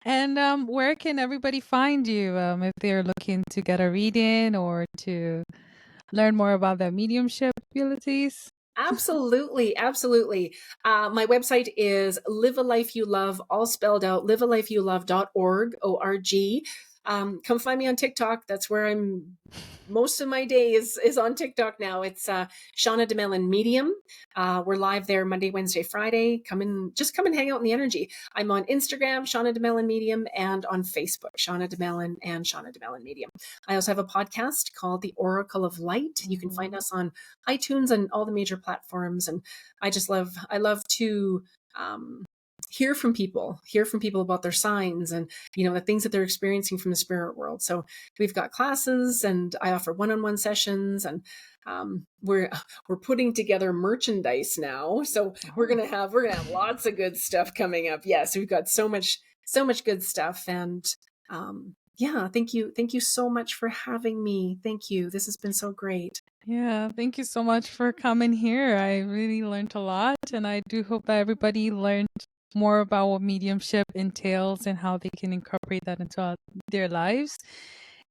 And where can everybody find you if they're looking to get a reading or to learn more about their mediumship abilities? Absolutely, absolutely. My website is Live a Life You Love, all spelled out, livealifeyoulove.org, O-R-G. Come find me on TikTok. That's where I'm, most of my day is on TikTok now. It's Shauna Domalain Medium. We're live there Monday, Wednesday, Friday. Just come and hang out in the energy. I'm on Instagram, Shauna Domalain Medium, and on Facebook, Shauna Domalain and Shauna Domalain Medium. I also have a podcast called The Oracle of Light. You can find us on iTunes and all the major platforms. And I love to hear from people about their signs and, the things that they're experiencing from the spirit world. So we've got classes, and I offer one-on-one sessions, and we're putting together merchandise now. So we're gonna have lots of good stuff coming up. Yes, we've got so much good stuff. And yeah, thank you so much for having me. Thank you. This has been so great. Yeah, thank you so much for coming here. I really learned a lot, and I do hope that everybody learned more about what mediumship entails and how they can incorporate that into their lives.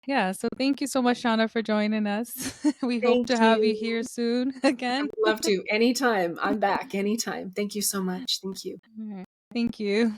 Yeah, so thank you so much, Shauna, for joining us. We hope Thank to have you you. here soon I again. would love to. Anytime. I'm back anytime. Thank you so much. Thank you. All right. Thank you.